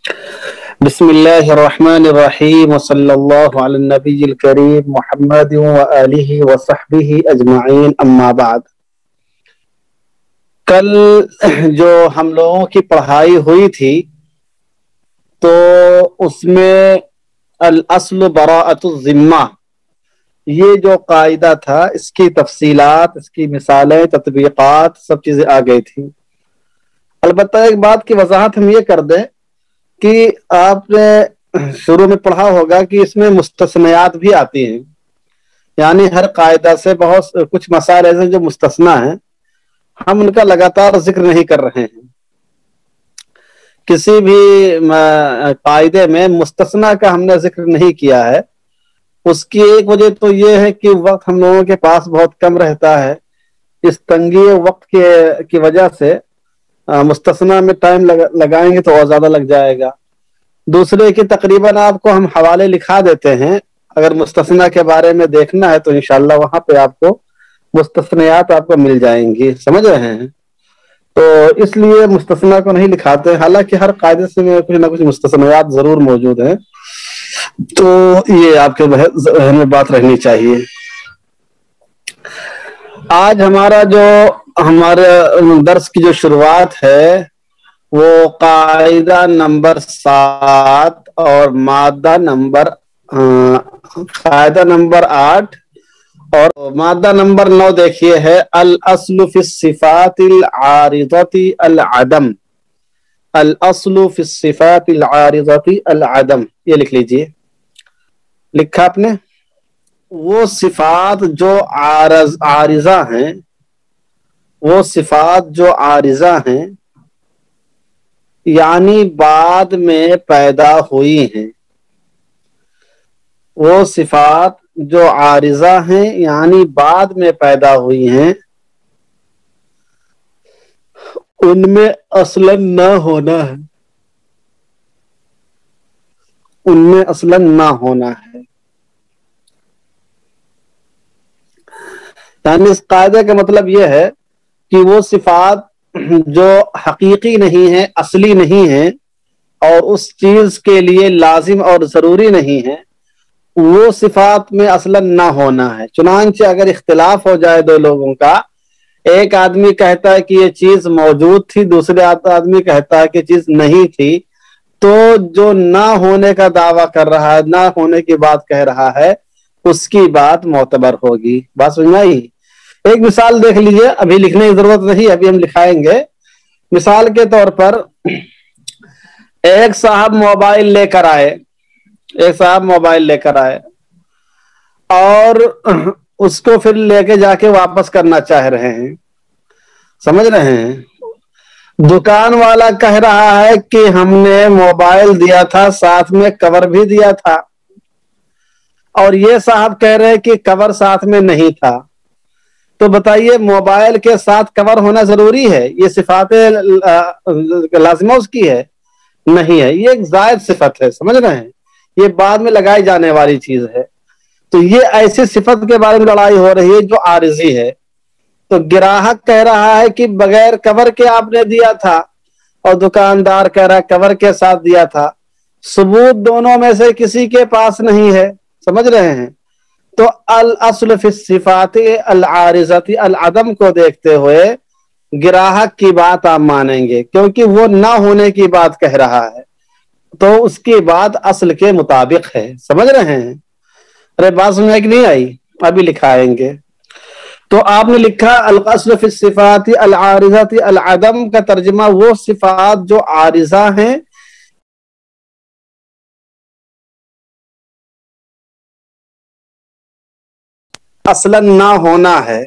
بسم اللہ الرحمن الرحیم وصلی اللہ علی النبی الکریم محمد وآلہ وصحبہ اجمعین اما بعد۔ کل جو ہم لوگوں کی پڑھائی ہوئی تھی تو اس میں الاصل براءۃ الذمہ یہ جو قاعدہ تھا، اس کی تفصیلات، اس کی مثالیں، تطبیقات سب چیزیں آ گئی تھی۔ البتہ ایک بات کی وضاحت ہم یہ کر دیں کہ آپ نے شروع میں پڑھا ہوگا کہ اس میں مستثنیات بھی آتی ہیں، یعنی ہر قاعدہ سے بہت کچھ مسائل ایسے جو مستثنا ہیں، ہم ان کا لگاتار ذکر نہیں کر رہے ہیں۔ کسی بھی قاعدے میں مستثنا کا ہم نے ذکر نہیں کیا ہے۔ اس کی ایک وجہ تو یہ ہے کہ وقت ہم لوگوں کے پاس بہت کم رہتا ہے، اس تنگی وقت کی وجہ سے مستثنا میں ٹائم لگائیں گے تو اور زیادہ لگ جائے گا۔ دوسرے کی تقریباً آپ کو ہم حوالے لکھا دیتے ہیں، اگر مستثنا کے بارے میں دیکھنا ہے تو انشاءاللہ وہاں پہ آپ کو مستثنیات آپ کو مل جائیں گی، سمجھ رہے ہیں؟ تو اس لیے مستثنا کو نہیں لکھاتے، حالانکہ ہر قاعدے سے میں کچھ نہ کچھ مستثنیات ضرور موجود ہیں، تو یہ آپ کے ذہن میں بات رہنی چاہیے۔ آج ہمارے درس کی جو شروعات ہے وہ قاعدہ نمبر 7 اور مادہ نمبر 8 اور مادہ نمبر 9 دیکھیے ہے الاصل فی الصفات العارضۃ العدم۔ الاصل فی الصفات العارضۃ العدم، یہ لکھ لیجئے، لکھا آپ نے؟ وہ صفات جو عارضہ ہیں، وہ صفات جو عارضہ ہیں یعنی بعد میں پیدا ہوئی ہیں، وہ صفات جو عارضہ ہیں یعنی بعد میں پیدا ہوئی ہیں، ان میں اصلاً نہ ہونا ہے، ان میں اصلاً نہ ہونا ہے۔ یعنی اس قاعدے کا مطلب یہ ہے کہ وہ صفات جو حقیقی نہیں ہیں، اصلی نہیں ہیں، اور اس چیز کے لیے لازم اور ضروری نہیں ہے، وہ صفات میں اصلاً نہ ہونا ہے۔ چنانچہ اگر اختلاف ہو جائے دو لوگوں کا، ایک آدمی کہتا ہے کہ یہ چیز موجود تھی، دوسرے آدمی کہتا ہے کہ چیز نہیں تھی، تو جو نہ ہونے کا دعویٰ کر رہا ہے، نہ ہونے کی بات کہہ رہا ہے، اس کی بات معتبر ہوگی۔ بات سمجھ میں آئی؟ ایک مثال دیکھ لیجئے، ابھی لکھنے کی ضرورت نہیں، ابھی ہم لکھائیں گے۔ مثال کے طور پر ایک صاحب موبائل لے کر آئے اور اس کو پھر لے کے جا کے واپس کرنا چاہ رہے ہیں، سمجھ رہے ہیں؟ دکان والا کہہ رہا ہے کہ ہم نے موبائل دیا تھا، ساتھ میں کور بھی دیا تھا، اور یہ صاحب کہہ رہے کہ کور ساتھ میں نہیں تھا۔ تو بتائیے، موبائل کے ساتھ کور ہونا ضروری ہے؟ یہ صفات لازمہ اس کی ہے؟ نہیں ہے، یہ ایک زائد صفت ہے، سمجھ رہے ہیں؟ یہ بعد میں لگائی جانے والی چیز ہے۔ تو یہ ایسی صفت کے بارے میں لڑائی ہو رہی ہے جو عارضی ہے۔ تو گراہک کہہ رہا ہے کہ بغیر کور کے آپ نے دیا تھا، اور دکاندار کہہ رہا ہے کور کے ساتھ دیا تھا۔ ثبوت دونوں میں سے کسی کے پاس نہیں ہے، سمجھ رہے ہیں؟ تو الاصل فی الصفات العارضۃ العدم کو دیکھتے ہوئے گراہک کی بات آپ مانیں گے، کیونکہ وہ نہ ہونے کی بات کہہ رہا ہے، تو اس کی بات اصل کے مطابق ہے، سمجھ رہے ہیں؟ ارے بات سمجھ کہ نہیں آئی؟ ابھی لکھائیں گے۔ تو آپ نے لکھا الاصل فی الصفات العارضۃ العدم کا ترجمہ وہ صفات جو عارضہ ہیں، اصلاً نہ ہونا ہے،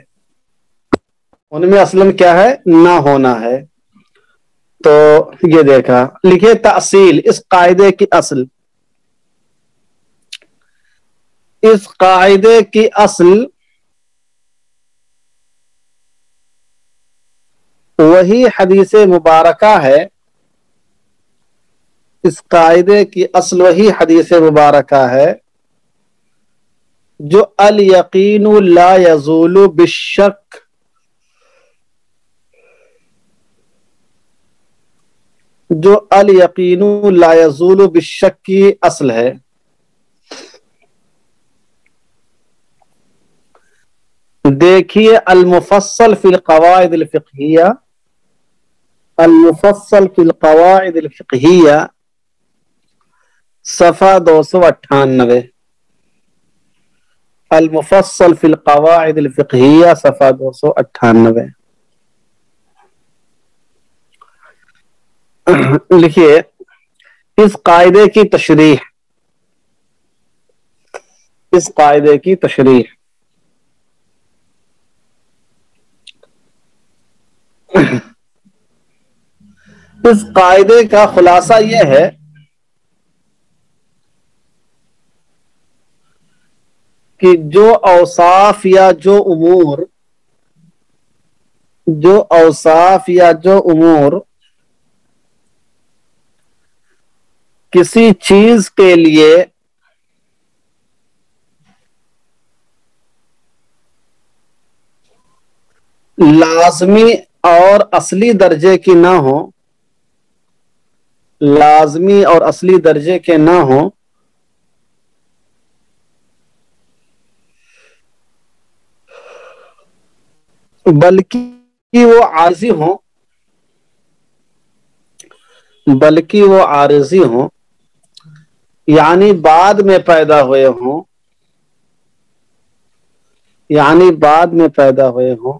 ان میں اصلاً کیا ہے؟ نہ ہونا ہے۔ تو یہ دیکھا، لکھے تأصیل، اس قاعدے کی اصل، اس قاعدے کی اصل وہی حدیث مبارکہ ہے، اس قاعدے کی اصل وہی حدیث مبارکہ ہے جو الیقین لا یزول بالشک، جو ال یقین لا یزول بالشک کی اصل ہے. دیکھیے المفصل فی القواعد الفقہیہ، المفصل فی القواعد الفقہیہ صفحہ 298. المفصل فی القواعد الفقہیہ صفحہ 298. لکھیے اس قاعدے کی تشریح، اس قاعدے کی تشریح. اس قاعدے کا خلاصہ یہ ہے کہ جو اوصاف یا جو امور، جو اوصاف یا جو امور کسی چیز کے لیے لازمی اور اصلی درجے کی نہ ہو، لازمی اور اصلی درجے کے نہ ہوں، بلکہ وہ عارضی ہوں، بلکہ وہ عارضی ہوں، یعنی بعد میں پیدا ہوئے ہوں، یعنی بعد میں پیدا ہوئے ہوں،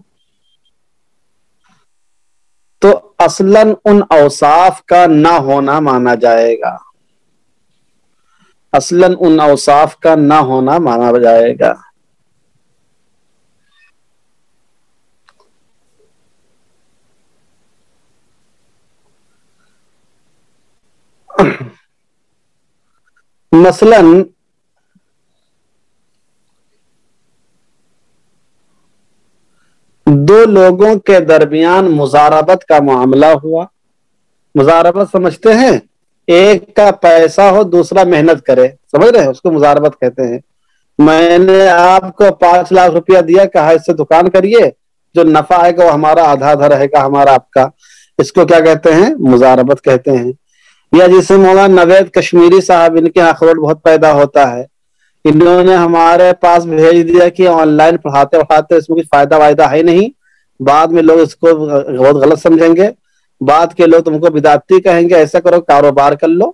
تو اصلاً ان اوصاف کا نہ ہونا مانا جائے گا، اصلاً ان اوصاف کا نہ ہونا مانا جائے گا. مثلاً دو لوگوں کے درمیان مزاربت کا معاملہ ہوا. مزاربت سمجھتے ہیں؟ ایک کا پیسہ ہو دوسرا محنت کرے، سمجھ رہے ہیں؟ اس کو مزاربت کہتے ہیں. میں نے آپ کو 5 لاکھ روپیہ دیا، کہا اس سے دکان کریے، جو نفع آئے گا وہ ہمارا آدھا آدھا رہے گا، ہمارا آپ کا. اس کو کیا کہتے ہیں؟ مزاربت کہتے ہیں. یا جسے مولانا نوید کشمیری صاحب، ان کے یہاں اخروٹ بہت پیدا ہوتا ہے، انہوں نے ہمارے پاس بھیج دیا کہ آن لائن پڑھاتے پڑھاتے اس میں کچھ فائدہ وائدہ ہے نہیں، بعد میں لوگ اس کو بہت غلط سمجھیں گے، بعد کے لوگ تم کو بدعتی کہیں گے، ایسا کرو کاروبار کر لو،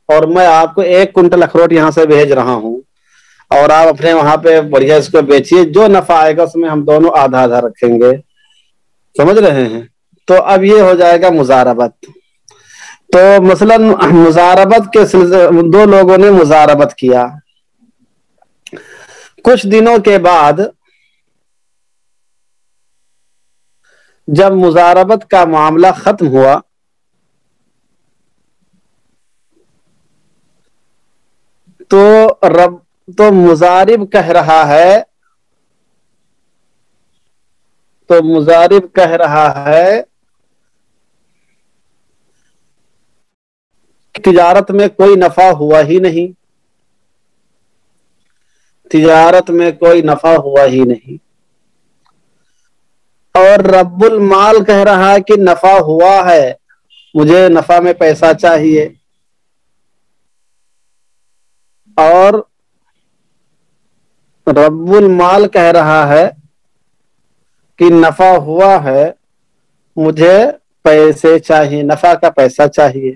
اور میں آپ کو 1 کنٹل اخروٹ یہاں سے بھیج رہا ہوں، اور آپ اپنے وہاں پہ بڑھیا اس کو بیچیے، جو نفع آئے گا اس میں ہم دونوں آدھا آدھا رکھیں گے. سمجھ رہے ہیں؟ تو اب یہ ہو جائے گا مزاربت. تو مثلا مزاربت کے سلسلے دو لوگوں نے مزاربت کیا، کچھ دنوں کے بعد جب مزاربت کا معاملہ ختم ہوا تو مزارب کہہ رہا ہے، تو مزارب کہہ رہا ہے تجارت میں کوئی نفع ہوا ہی نہیں، تجارت میں کوئی نفع ہوا ہی نہیں. اور رب المال کہہ رہا ہے کہ نفع ہوا ہے، مجھے نفع میں پیسہ چاہیے. اور رب المال کہہ رہا ہے کہ نفع ہوا ہے، مجھے پیسے چاہیے، نفع کا پیسہ چاہیے.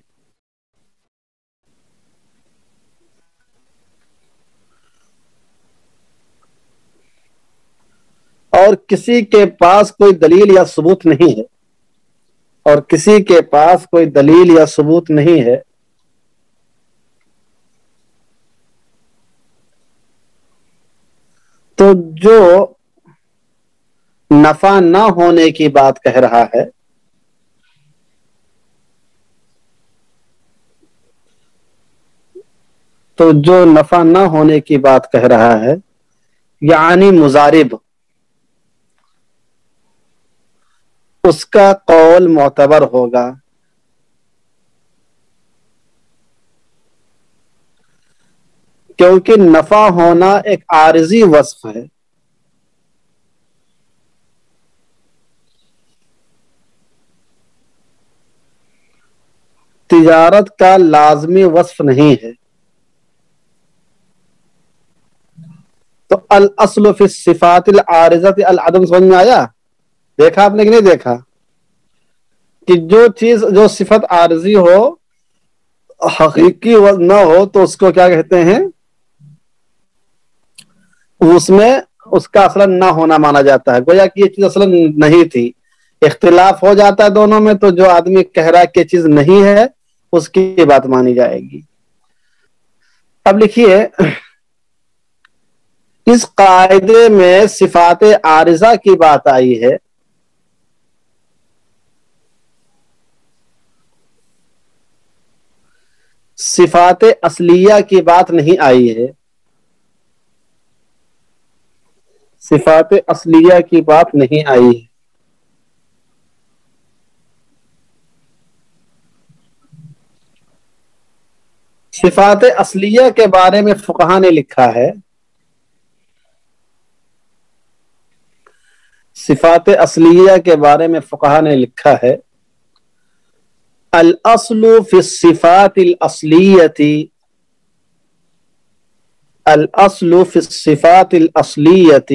اور کسی کے پاس کوئی دلیل یا ثبوت نہیں ہے، اور کسی کے پاس کوئی دلیل یا ثبوت نہیں ہے، تو جو نفع نہ ہونے کی بات کہہ رہا ہے، تو جو نفع نہ ہونے کی بات کہہ رہا ہے، یعنی مزارب، اس کا قول معتبر ہوگا. کیونکہ نفع ہونا ایک عارضی وصف ہے، تجارت کا لازمی وصف نہیں ہے. تو الاصل فی الصفات العارضۃ العدم سمجھ میں آیا؟ دیکھا آپ نے کہ نہیں دیکھا کہ جو چیز جو صفت عارضی ہو حقیقی نہ ہو تو اس کو کیا کہتے ہیں؟ اس میں اس کا اصلا نہ ہونا مانا جاتا ہے، گویا کہ یہ چیز اصلا نہیں تھی. اختلاف ہو جاتا ہے دونوں میں تو جو آدمی کہہ رہا ہے کہ چیز نہیں ہے اس کی بات مانی جائے گی. اب لکھیے اس قاعدے میں صفات عارضہ کی بات آئی ہے. صفات اصلیہ کی بات نہیں آئی ہے. صفات اصلیہ کی بات نہیں آئی ہے. صفات اصلیہ کے بارے میں فقہا نے لکھا ہے، صفات اصلیہ کے بارے میں فقہا نے لکھا ہے الاصل فی الصفات الاصلیۃ، الاصل فی الصفات الاصلیۃ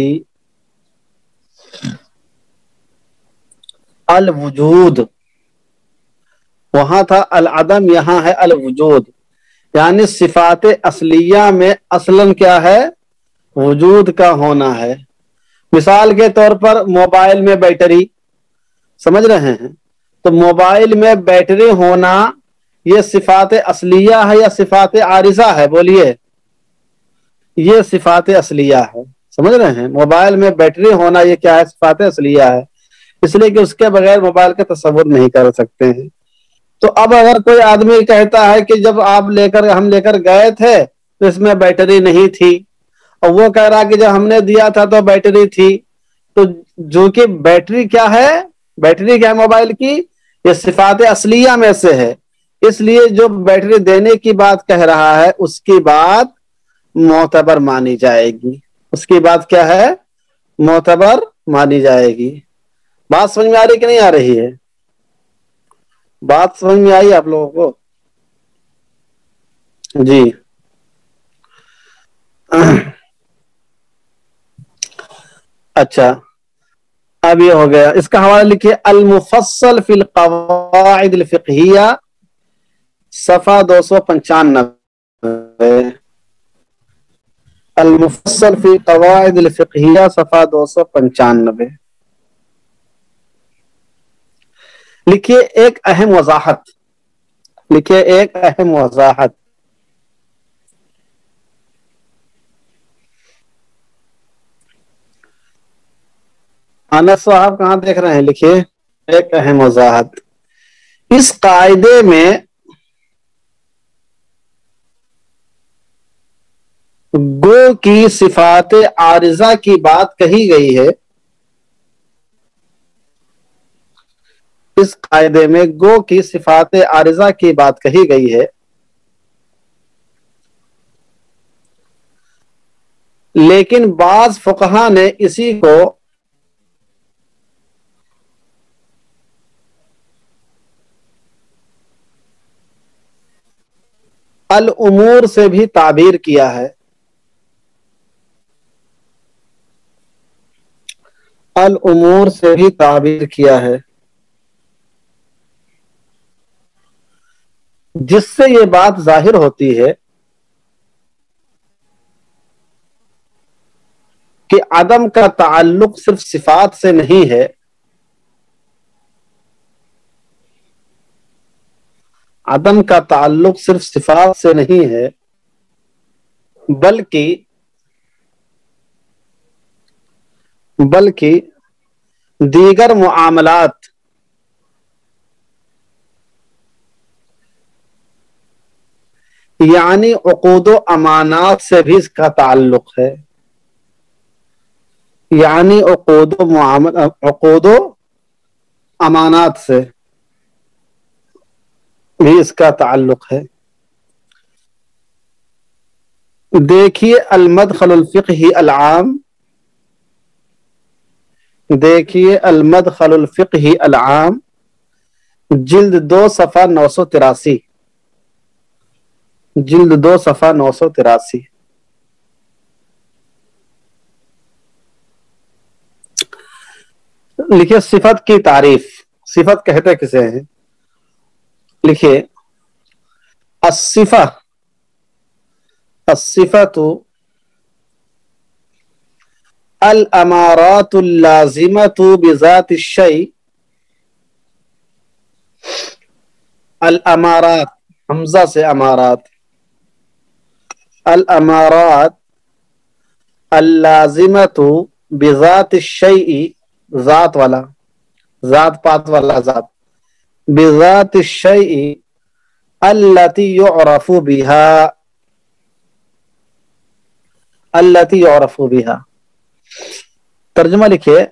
الوجود. وہاں تھا العدم، یہاں ہے الوجود. یعنی صفات اصلیہ میں اصلاً کیا ہے؟ وجود کا ہونا ہے. مثال کے طور پر موبائل میں بیٹری، سمجھ رہے ہیں؟ تو موبائل میں بیٹری ہونا یہ صفات اصلیہ ہے یا صفات عارضہ ہے؟ بولیے. یہ صفات اصلیہ ہے. سمجھ رہے ہیں؟ موبائل میں بیٹری ہونا یہ کیا ہے؟ صفات اصلیہ ہے، اس لیے کہ اس کے بغیر موبائل کا تصور نہیں کر سکتے ہیں. تو اب اگر کوئی آدمی کہتا ہے کہ جب ہم لے کر گئے تھے تو اس میں بیٹری نہیں تھی، اور وہ کہہ رہا کہ جب ہم نے دیا تھا تو بیٹری تھی، تو جو کہ بیٹری کیا ہے؟ بیٹری کیا ہے موبائل کی؟ یہ صفات اصلیہ میں سے ہے. اس لیے جو بیٹری دینے کی بات کہہ رہا ہے اس کی بات معتبر مانی جائے گی. اس کی بات کیا ہے؟ معتبر مانی جائے گی. بات سمجھ میں آ رہی کہ نہیں آ رہی ہے؟ بات سمجھ میں آئی آپ لوگوں کو؟ جی. اچھا، اب یہ ہو گیا. اس کا حوالہ لکھیے المفصل فی القواعد الفقہیہ، صفحہ 295. المفصل فی قواعد الفقہیہ، صفحہ 295. لکھیے ایک اہم وضاحت، لکھیے ایک اہم وضاحت. انس صاحب کہاں دیکھ رہے ہیں؟ لکھیے ایک اہم وضاحت. اس قاعدے میں گو کی صفات عارضہ کی بات کہی گئی ہے. اس قاعدے میں گو کی صفات عارضہ کی بات کہی گئی ہے، لیکن بعض فقہا نے اسی کو الامور سے بھی تعبیر کیا ہے. الامور سے بھی تعبیر کیا ہے، جس سے یہ بات ظاہر ہوتی ہے کہ عدم کا تعلق صرف صفات سے نہیں ہے، عدم کا تعلق صرف صفات سے نہیں ہے، بلکہ دیگر معاملات یعنی عقود و امانات سے بھی اس کا تعلق ہے. یعنی عقود و امانات سے بھی اس کا تعلق ہے. دیکھیے المدخل الفقہی العام، دیکھیے المدخل الفقہی العام، جلد 2 صفحہ 983. جلد 2 صفحہ 983. لکھیے صفت کی تعریف. صفت کہتے کسے ہیں؟ لکھیے الصفہ الصفۃ الامارات اللازمۃ بذات الشیء. الامارات حمزہ سے امارات، الامارات اللازمۃ بذات الشیء، ذات والا، ذات پات والا ذات، بذات الشیء التي يعرف بها، التي يعرف بها. ترجمہ لکھیے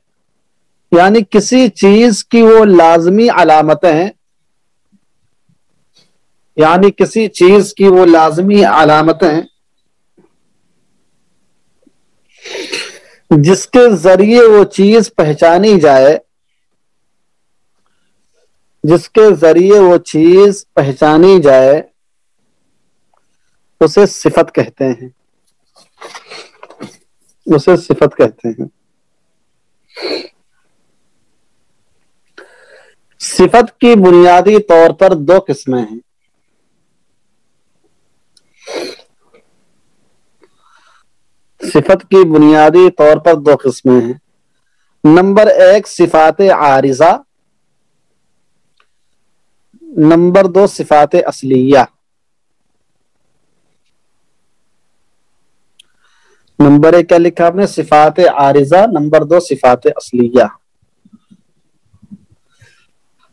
یعنی کسی چیز کی وہ لازمی علامتیں ہیں، یعنی کسی چیز کی وہ لازمی علامتیں جس کے ذریعے وہ چیز پہچانی جائے، جس کے ذریعے وہ چیز پہچانی جائے اسے صفت کہتے ہیں، اسے صفت کہتے ہیں. صفت کی بنیادی طور پر 2 قسمیں ہیں. صفت کی بنیادی طور پر 2 قسمیں ہیں. نمبر 1 صفات عارضہ، نمبر 2 صفات اصلیہ. نمبر 1 کیا لکھا آپ نے؟ صفات عارضہ. نمبر 2 صفات اصلیہ.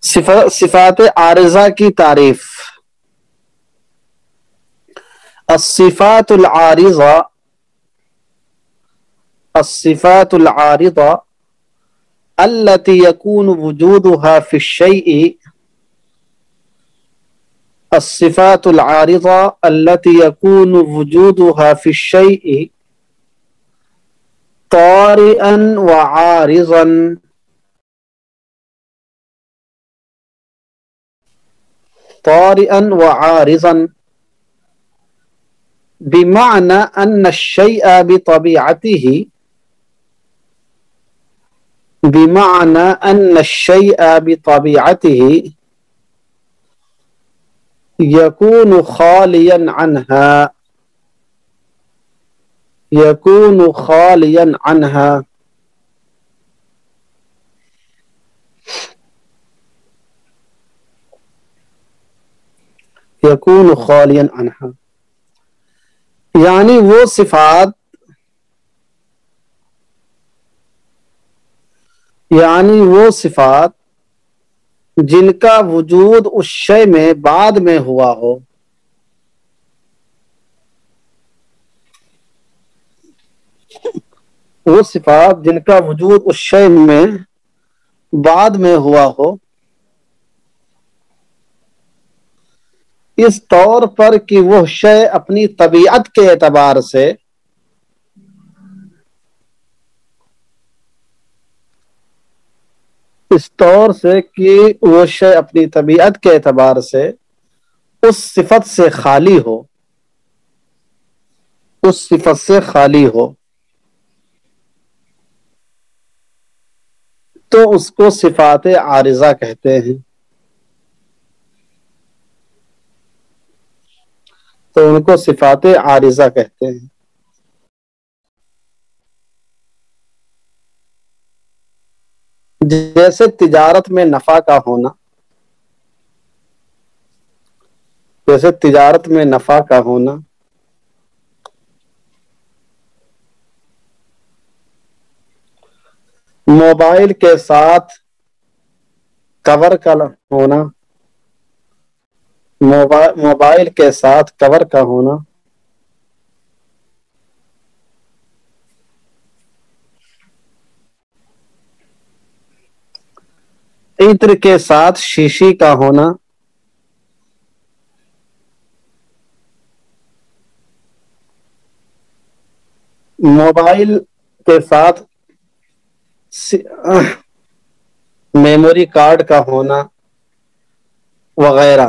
صفات عارضہ کی تعریف. الصفات العارضہ، الصفات العارضہ التي يكون وجودها في الشيء، الصفات العارضة التي يكون وجودها في الشيء طارئا وعارضا، طارئا وعارضا، بمعنى أن الشيء بطبيعته، بمعنى أن الشيء بطبيعته يكون خاليا عنها، يكون خاليا عنها. يكون خاليا عنها یعنی وہ صفات، یعنی وہ صفات جن کا وجود اس شے میں بعد میں ہوا ہو، وہ صفات جن کا وجود اس شے میں بعد میں ہوا ہو، اس طور پر کہ وہ شے اپنی طبیعت کے اعتبار سے اس طور سے کہ وہ شے اپنی طبیعت کے اعتبار سے اس صفت سے خالی ہو، اس صفت سے خالی ہو، تو اس کو صفات عارضہ کہتے ہیں. تو ان کو صفات عارضہ کہتے ہیں. جیسے تجارت میں نفع کا ہونا، جیسے تجارت میں نفع کا ہونا، موبائل کے ساتھ کور کا ہونا، موبائل کے ساتھ کور کا ہونا، عطر کے ساتھ شیشی کا ہونا، موبائل کے ساتھ میموری کارڈ کا ہونا وغیرہ.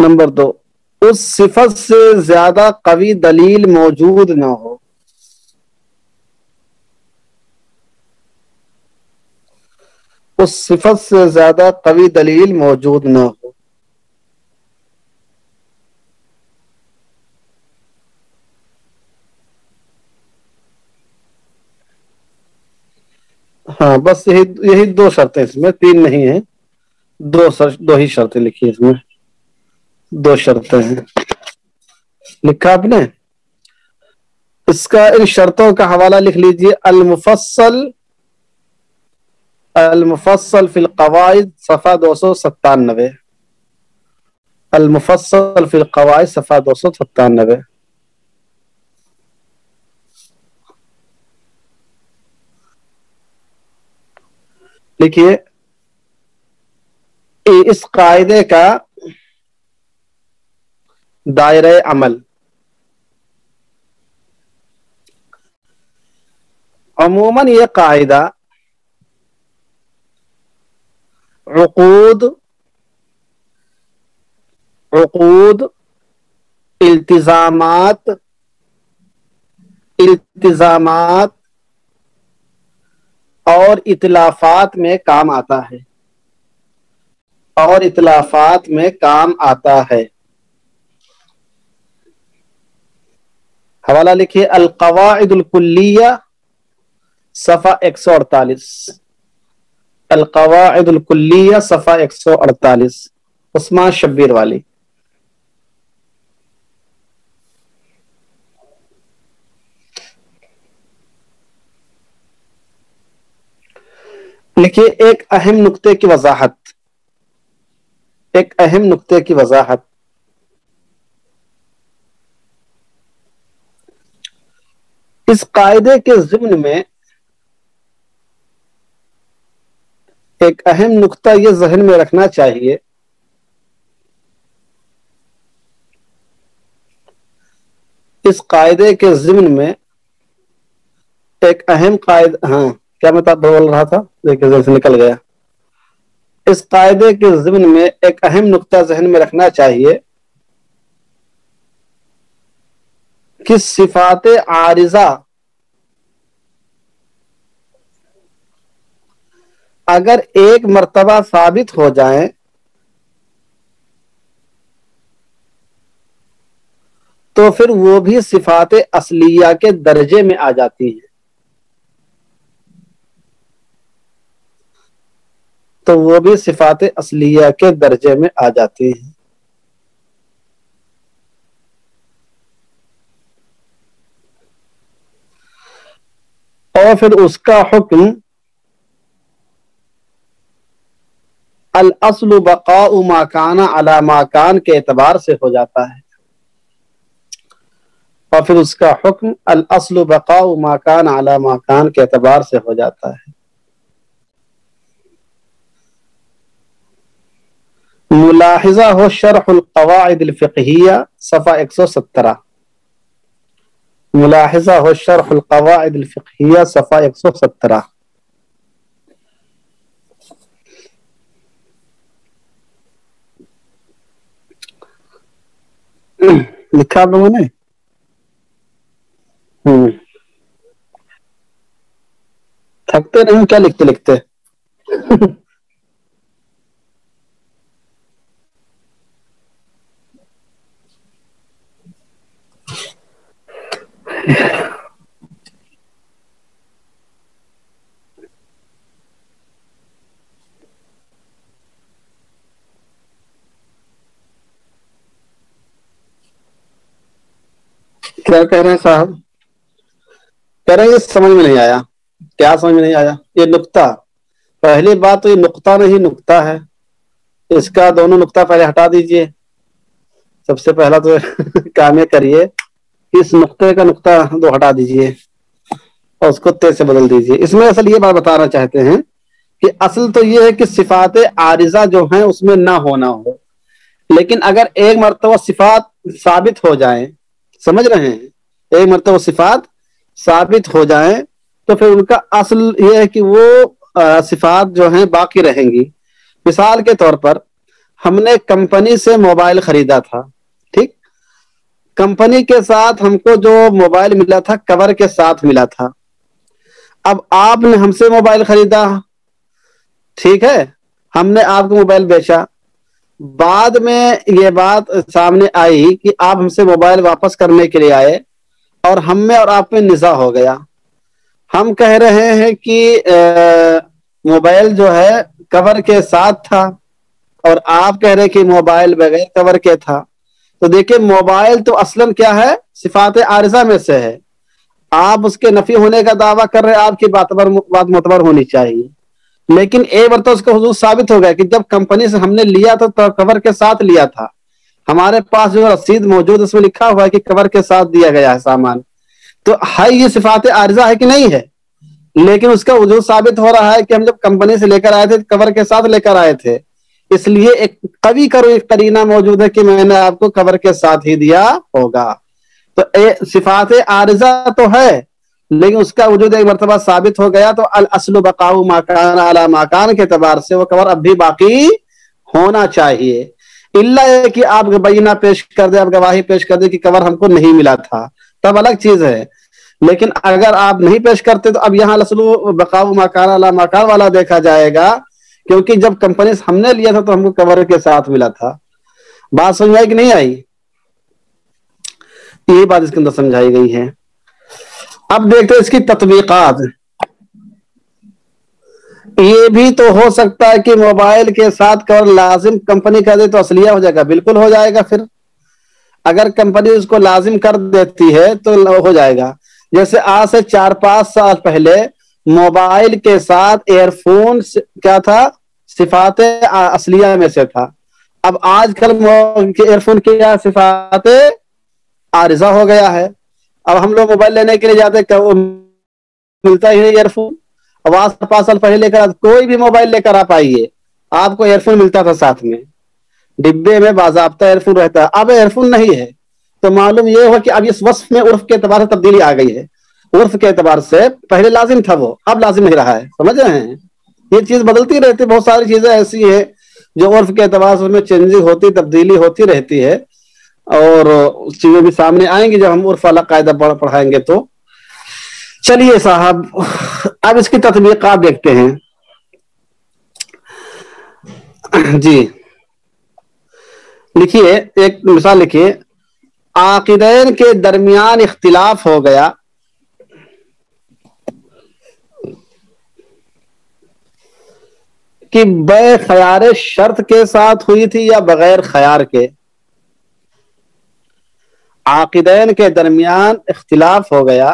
نمبر 2، اس صفت سے زیادہ قوی دلیل موجود نہ ہو. اس صفت سے زیادہ قوی دلیل موجود نہ ہو. ہاں بس یہی 2 شرطیں اس میں، 3 نہیں ہیں، 2 ہی شرطیں لکھی اس میں، 2 شرطیں ہیں. لکھا آپ نے؟ اس کا ان شرطوں کا حوالہ لکھ لیجئے، المفصل فی القواعد صفحہ 297. المفصل فی القواعد صفحہ 297. دیکھیے اس قاعدے کا دائرہ عمل، عموماً یہ قاعدہ عقود، التزامات اور اتلافات میں کام آتا ہے. حوالہ لکھیے القواعد الکلیہ صفحہ 148. القواعد الکلیہ صفحہ 148، عثمان شبیر والی. لکھیے ایک اہم نقطے کی وضاحت. اس قاعدے کے ضمن میں ایک اہم نقطہ یہ ذہن میں رکھنا چاہیے اس قاعدے کے ضمن میں ایک اہم ہاں کیا میں بول رہا تھا، دیکھیں ذہن سے نکل گیا. اس قاعدے کے ضمن میں ایک اہم نقطہ ذہن میں رکھنا چاہیے کہ صفات عارضہ اگر ایک مرتبہ ثابت ہو جائیں تو پھر وہ بھی صفات اصلیہ کے درجے میں آ جاتی ہیں. اور پھر اس کا حکم الاصل بقاء ما کان علی ما کان کے اعتبار سے ہو جاتا ہے. اور پھر اس کا حکم الاصل بقاء ما کان علی ما کان کے اعتبار سے ہو جاتا ہے. ملاحظہ ہو شرح القواعد الفقہیہ صفحہ 117. ملاحظہ ہو شرح القواعد الفقہیہ صفحہ 117. لکھا آپ لوگوں نے؟ تھکتے نہیں کیا لکھتے لکھتے؟ کیا کہہ رہے ہیں صاحب؟ کہہ رہے ہیں یہ سمجھ میں نہیں آیا. کیا سمجھ میں نہیں آیا؟ یہ نقطہ، پہلی بات تو یہ نقطہ نہیں نقطہ ہے. اس کا دونوں نقطہ پہلے ہٹا دیجئے. سب سے پہلا تو کام یہ کریے اس نقطے کا نقطہ 2 ہٹا دیجئے اور اس کو تے سے بدل دیجئے. اس میں اصل یہ بات بتانا چاہتے ہیں کہ اصل تو یہ ہے کہ صفات عارضہ جو ہیں اس میں نہ ہونا ہو، لیکن اگر ایک مرتبہ صفات ثابت ہو جائیں، سمجھ رہے ہیں، ایک مرتبہ صفات ثابت ہو جائیں تو پھر ان کا اصل یہ ہے کہ وہ صفات جو ہیں باقی رہیں گی. مثال کے طور پر ہم نے کمپنی سے موبائل خریدا تھا، ٹھیک، کمپنی کے ساتھ ہم کو جو موبائل ملا تھا کور کے ساتھ ملا تھا. اب آپ نے ہم سے موبائل خریدا، ٹھیک ہے، ہم نے آپ کو موبائل بیچا. بعد میں یہ بات سامنے آئی کہ آپ ہم سے موبائل واپس کرنے کے لیے آئے اور ہم میں اور آپ میں نزاع ہو گیا. ہم کہہ رہے ہیں کہ موبائل جو ہے کور کے ساتھ تھا اور آپ کہہ رہے کہ موبائل بغیر کور کے تھا. تو دیکھیں موبائل تو اصلاً کیا ہے، صفات عارضہ میں سے ہے. آپ اس کے نفی ہونے کا دعویٰ کر رہے ہیں، آپ کی بات معتبر ہونی چاہیے. لیکن ایک بار تو اس کا حضور ثابت ہو گیا کہ جب کمپنی سے ہم نے لیا تو کور کے ساتھ لیا تھا. ہمارے پاس جو رسید موجود اس میں لکھا ہوا ہے کہ کور کے ساتھ دیا گیا ہے سامان. تو ہے یہ صفات عارضہ ہے کہ نہیں ہے؟ لیکن اس کا وجود ثابت ہو رہا ہے کہ ہم جب کمپنی سے لے کر آئے تھے کور کے ساتھ لے کر آئے تھے، اس لیے ایک قوی قرینہ موجود ہے کہ میں نے آپ کو کور کے ساتھ ہی دیا ہوگا. تو صفات عارضہ تو ہے لیکن اس کا وجود ایک مرتبہ ثابت ہو گیا تو الاصل بقاء ما کان علی ما کان کے اعتبار سے وہ کور اب بھی باقی ہونا چاہیے. الا یہ کہ آپ بینہ پیش کر دیں، آپ گواہی پیش کر دیں کہ کور ہم کو نہیں ملا تھا، تب الگ چیز ہے. لیکن اگر آپ نہیں پیش کرتے تو اب یہاں الاصل بقاء ما کان علی ما کان والا دیکھا جائے گا، کیونکہ جب کمپنی سے ہم نے لیا تھا تو ہم کو کور کے ساتھ ملا تھا. بات سمجھ آئی کہ نہیں آئی؟ یہی بات اس کے اندر سمجھائی گئی ہے. اب دیکھتے ہیں اس کی تطبیقات. یہ بھی تو ہو سکتا ہے کہ موبائل کے ساتھ کور لازم کمپنی کر دے تو اصلیہ ہو جائے گا. بالکل ہو جائے گا. پھر اگر کمپنی اس کو لازم کر دیتی ہے تو ہو جائے گا. جیسے آج سے 4-5 سال پہلے موبائل کے ساتھ ایئر فون کیا تھا، صفات اصلیہ میں سے تھا. اب آج کل ایئر فون کی صفات عارضہ ہو گیا ہے. اب ہم لوگ موبائل لینے کے لیے جاتے کہ وہ ملتا ہی نہیں ایئر فون. اب آج 5 سال پہلے لے کر کوئی بھی موبائل لے کر آپ آئیے، آپ کو ایئر فون ملتا تھا ساتھ میں، ڈبے میں باضابطہ ایئر فون رہتا ہے. اب ایئر فون نہیں ہے تو معلوم یہ ہوا کہ اب اس وصف میں عرف کے اعتبار سے تبدیلی آ گئی ہے. عرف کے اعتبار سے پہلے لازم تھا وہ، اب لازم نہیں رہا ہے. سمجھ رہے ہیں؟ یہ چیز بدلتی رہتی. بہت ساری چیزیں ایسی ہیں جو عرف کے اعتبار سے اس میں چینجنگ ہوتی، تبدیلی ہوتی رہتی ہے، اور چیزیں بھی سامنے آئیں گی جب ہم عرف والا قاعدہ پڑھائیں گے تو. چلیے صاحب اب اس کی تطبیقات دیکھتے ہیں. جی لکھیے، ایک مثال لکھیے. عاقدین کے درمیان اختلاف ہو گیا کہ بیع خیار شرط کے ساتھ ہوئی تھی یا بغیر خیار کے. عاقدین کے درمیان اختلاف ہو گیا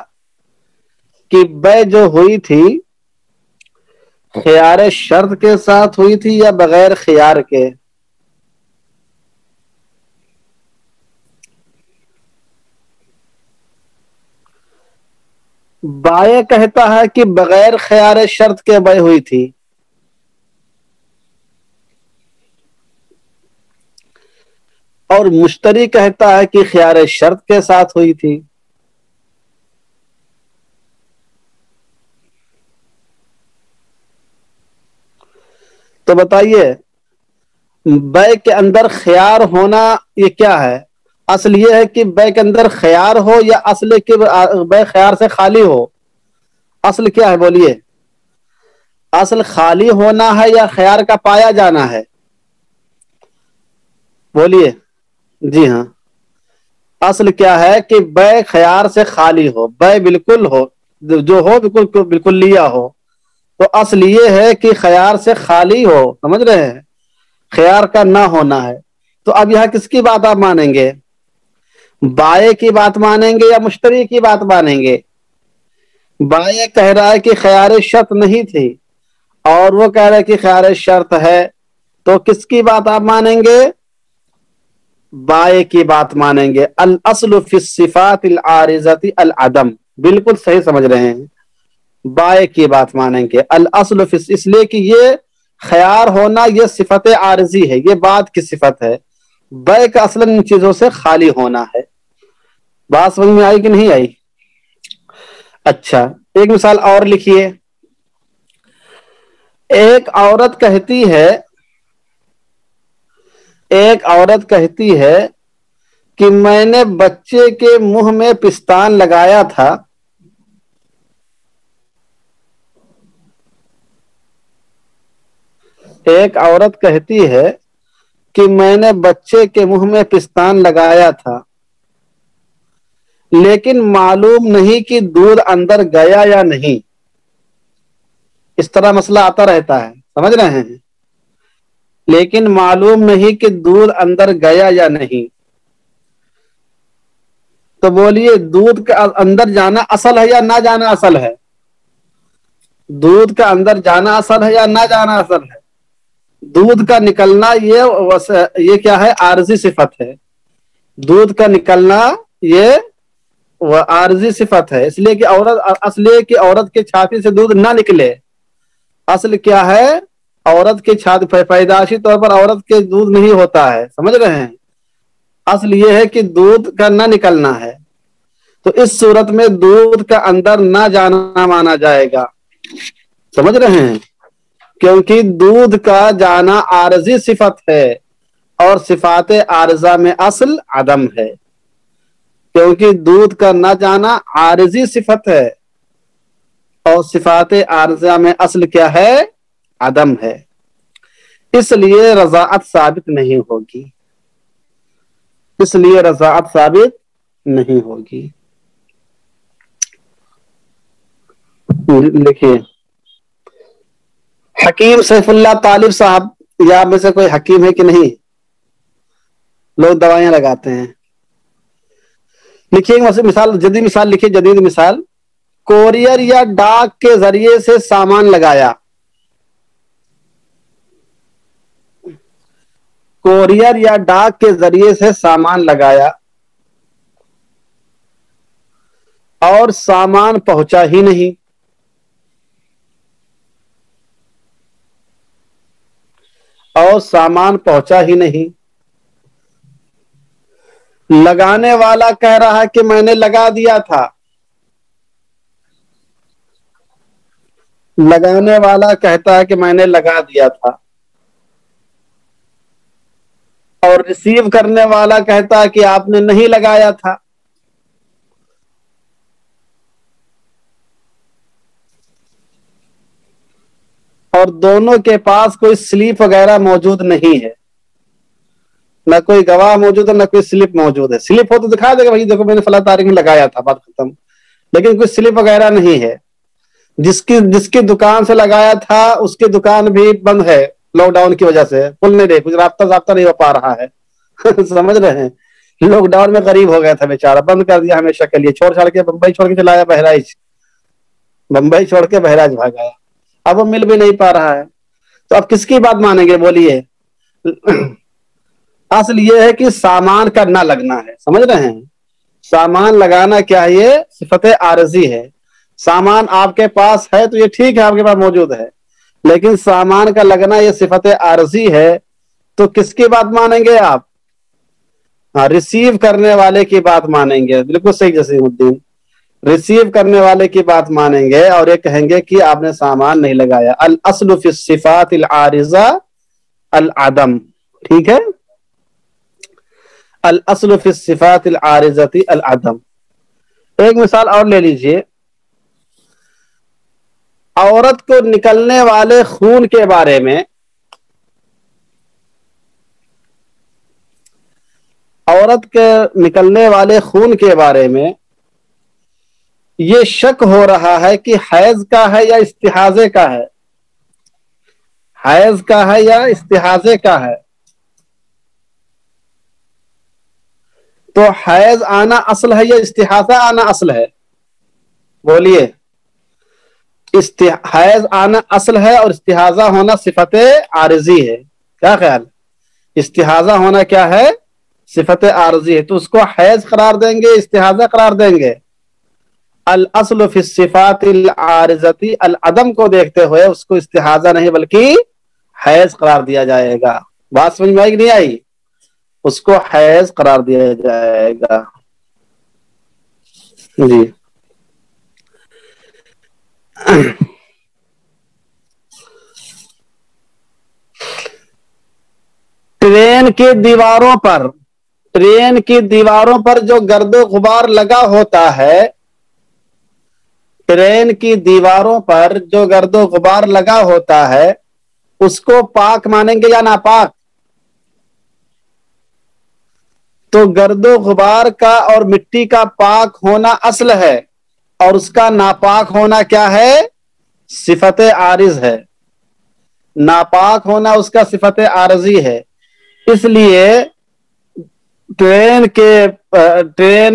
کہ بیع جو ہوئی تھی خیار شرط کے ساتھ ہوئی تھی یا بغیر خیار کے. بائع کہتا ہے کہ بغیر خیار شرط کے بیع ہوئی تھی، اور مشتری کہتا ہے کہ خیار شرط کے ساتھ ہوئی تھی. تو بتائیے بیع کے اندر خیار ہونا یہ کیا ہے؟ اصل یہ ہے کہ بیع کے اندر خیار ہو یا اصل کہ بیع خیار سے خالی ہو؟ اصل کیا ہے بولیے؟ اصل خالی ہونا ہے یا خیار کا پایا جانا ہے؟ بولیے. جی ہاں، اصل کیا ہے کہ بیع خیار سے خالی ہو، بیع بالکل ہو، جو ہو بالکل لیا ہو. تو اصل یہ ہے کہ خیار سے خالی ہو. سمجھ رہے ہیں؟ خیار کا نہ ہونا ہے. تو اب یہاں کس کی بات آپ مانیں گے؟ بائع کی بات مانیں گے یا مشتری کی بات مانیں گے؟ بائع کہہ رہا ہے کہ خیار شرط نہیں تھی اور وہ کہہ رہا ہے کہ خیار شرط ہے. تو کس کی بات آپ مانیں گے؟ بائع کی بات مانیں گے. الاصل فی الصفات العارضۃ العدم. بالکل صحیح سمجھ رہے ہیں. بائع کی بات مانیں گے. الاصل فی، اس لیے کہ یہ خیار ہونا یہ صفت عارضی ہے، یہ بات کی صفت ہے. بیع کا اصلا ان چیزوں سے خالی ہونا ہے. بات سمجھ میں آئی کہ نہیں آئی؟ اچھا ایک مثال اور لکھیے. ایک عورت کہتی ہے ایک عورت کہتی ہے کہ میں نے بچے کے منہ میں پستان لگایا تھا، ایک عورت کہتی ہے کہ میں نے بچے کے منہ میں پستان لگایا تھا، لیکن معلوم نہیں کہ دودھ اندر گیا یا نہیں۔ اس طرح مسئلہ آتا رہتا ہے، سمجھ رہے ہیں؟ لیکن معلوم نہیں کہ دودھ اندر گیا یا نہیں، تو بولیے دودھ کا اندر جانا اصل ہے یا نہ جانا اصل ہے؟ دودھ کا اندر جانا اصل ہے یا نہ جانا اصل ہے؟ دودھ کا نکلنا یہ کیا ہے؟ عارضی صفت ہے۔ دودھ کا نکلنا یہ وہ عارضی صفت ہے، اس لیے کہ اصل یہ کہ عورت کے چھاتی سے دودھ نہ نکلے۔ اصل کیا ہے؟ عورت کے چھاتی پیدائشی طور پر عورت کے دودھ نہیں ہوتا ہے، سمجھ رہے ہیں؟ اصل یہ ہے کہ دودھ کا نہ نکلنا ہے، تو اس صورت میں دودھ کا اندر نہ جانا مانا جائے گا، سمجھ رہے ہیں؟ کیونکہ دودھ کا جانا عارضی صفت ہے اور صفات عارضہ میں اصل عدم ہے، کیونکہ دودھ کا نہ جانا عارضی صفت ہے اور صفات عارضہ میں اصل کیا ہے؟ عدم ہے، اس لیے رضاعت ثابت نہیں ہوگی، اس لیے رضاعت ثابت نہیں ہوگی۔ دیکھیے حکیم سیف اللہ طالب صاحب، یا میں سے کوئی حکیم ہے کہ نہیں؟ لوگ دوائیاں لگاتے ہیں۔ لکھیے مثال، جدید مثال لکھیے، جدید مثال، کوریئر یا ڈاک کے ذریعے سے سامان لگایا، کوریئر یا ڈاک کے ذریعے سے سامان لگایا اور سامان پہنچا ہی نہیں، اور سامان پہنچا ہی نہیں، لگانے والا کہہ رہا ہے کہ میں نے لگا دیا تھا، لگانے والا کہتا ہے کہ میں نے لگا دیا تھا، اور ریسیو کرنے والا کہتا ہے کہ آپ نے نہیں لگایا تھا۔ اور دونوں کے پاس کوئی سلیپ وغیرہ موجود نہیں ہے، نہ کوئی گواہ موجود ہے نہ کوئی سلپ موجود ہے۔ سلپ ہو تو دکھا دے گا بھائی دیکھو میں نے فلاں تاریخ میں لگایا تھا، بات ختم، لیکن کوئی سلپ وغیرہ نہیں ہے۔ جس کی دکان سے لگایا تھا اس کی دکان بھی بند ہے، لاک ڈاؤن کی وجہ سے کھل نہیں رہی، کچھ رابطہ نہیں ہو پا رہا ہے سمجھ رہے ہیں؟ لاک ڈاؤن میں غریب ہو گیا تھا بیچارہ، بند کر دیا ہمیشہ کے لیے، چھوڑ کے بمبئی چھوڑ کے چلایا بہرائچ، بمبئی چھوڑ کے بہرائچ بھاگا، اب وہ مل بھی نہیں پا رہا ہے، تو اب کس کی بات مانیں گے بولیے؟ اصل یہ ہے کہ سامان کا نہ لگنا ہے، سمجھ رہے ہیں؟ سامان لگانا کیا ہے؟ یہ صفت عارضی ہے۔ سامان آپ کے پاس ہے تو یہ ٹھیک ہے، آپ کے پاس موجود ہے، لیکن سامان کا لگنا یہ صفت عارضی ہے، تو کس کی بات مانیں گے آپ؟ ہاں، ریسیو کرنے والے کی بات مانیں گے، بالکل صحیح جسیم الدین، ریسیو کرنے والے کی بات مانیں گے اور یہ کہیں گے کہ آپ نے سامان نہیں لگایا۔ الاصل فی الصفات العارضہ العدم، ٹھیک ہے؟ الاصل فی الصفات العارضہ العدم۔ ایک مثال اور لے لیجئے، عورت کو نکلنے والے خون کے بارے میں، عورت کے نکلنے والے خون کے بارے میں یہ شک ہو رہا ہے کہ حیض کا ہے یا استحاضے کا ہے، حیض کا ہے یا استحاضے کا ہے، تو حیض آنا اصل ہے یا استحاضہ آنا اصل ہے؟ بولیے، حیض آنا اصل ہے اور استحاضہ ہونا صفت عارضی ہے، کیا خیال؟ استحاضہ ہونا کیا ہے؟ صفت عارضی ہے، تو اس کو حیض قرار دیں گے استحاضہ قرار دیں گے؟ الاصل فی الصفات العارضہ العدم کو دیکھتے ہوئے اس کو استحاضہ نہیں بلکہ حیض قرار دیا جائے گا۔ بات سمجھ میں آئی کہ نہیں آئی؟ اس کو حیض قرار دیا جائے گا، جی ٹرین کی دیواروں پر جو گرد و غبار لگا ہوتا ہے، ٹرین کی دیواروں پر جو گرد و غبار لگا ہوتا ہے اس کو پاک مانیں گے یا ناپاک؟ تو گرد و غبار کا اور مٹی کا پاک ہونا اصل ہے، اور اس کا ناپاک ہونا کیا ہے؟ صفت عارض ہے۔ ناپاک ہونا اس کا صفت عارضی ہے۔ اس لیے ٹرین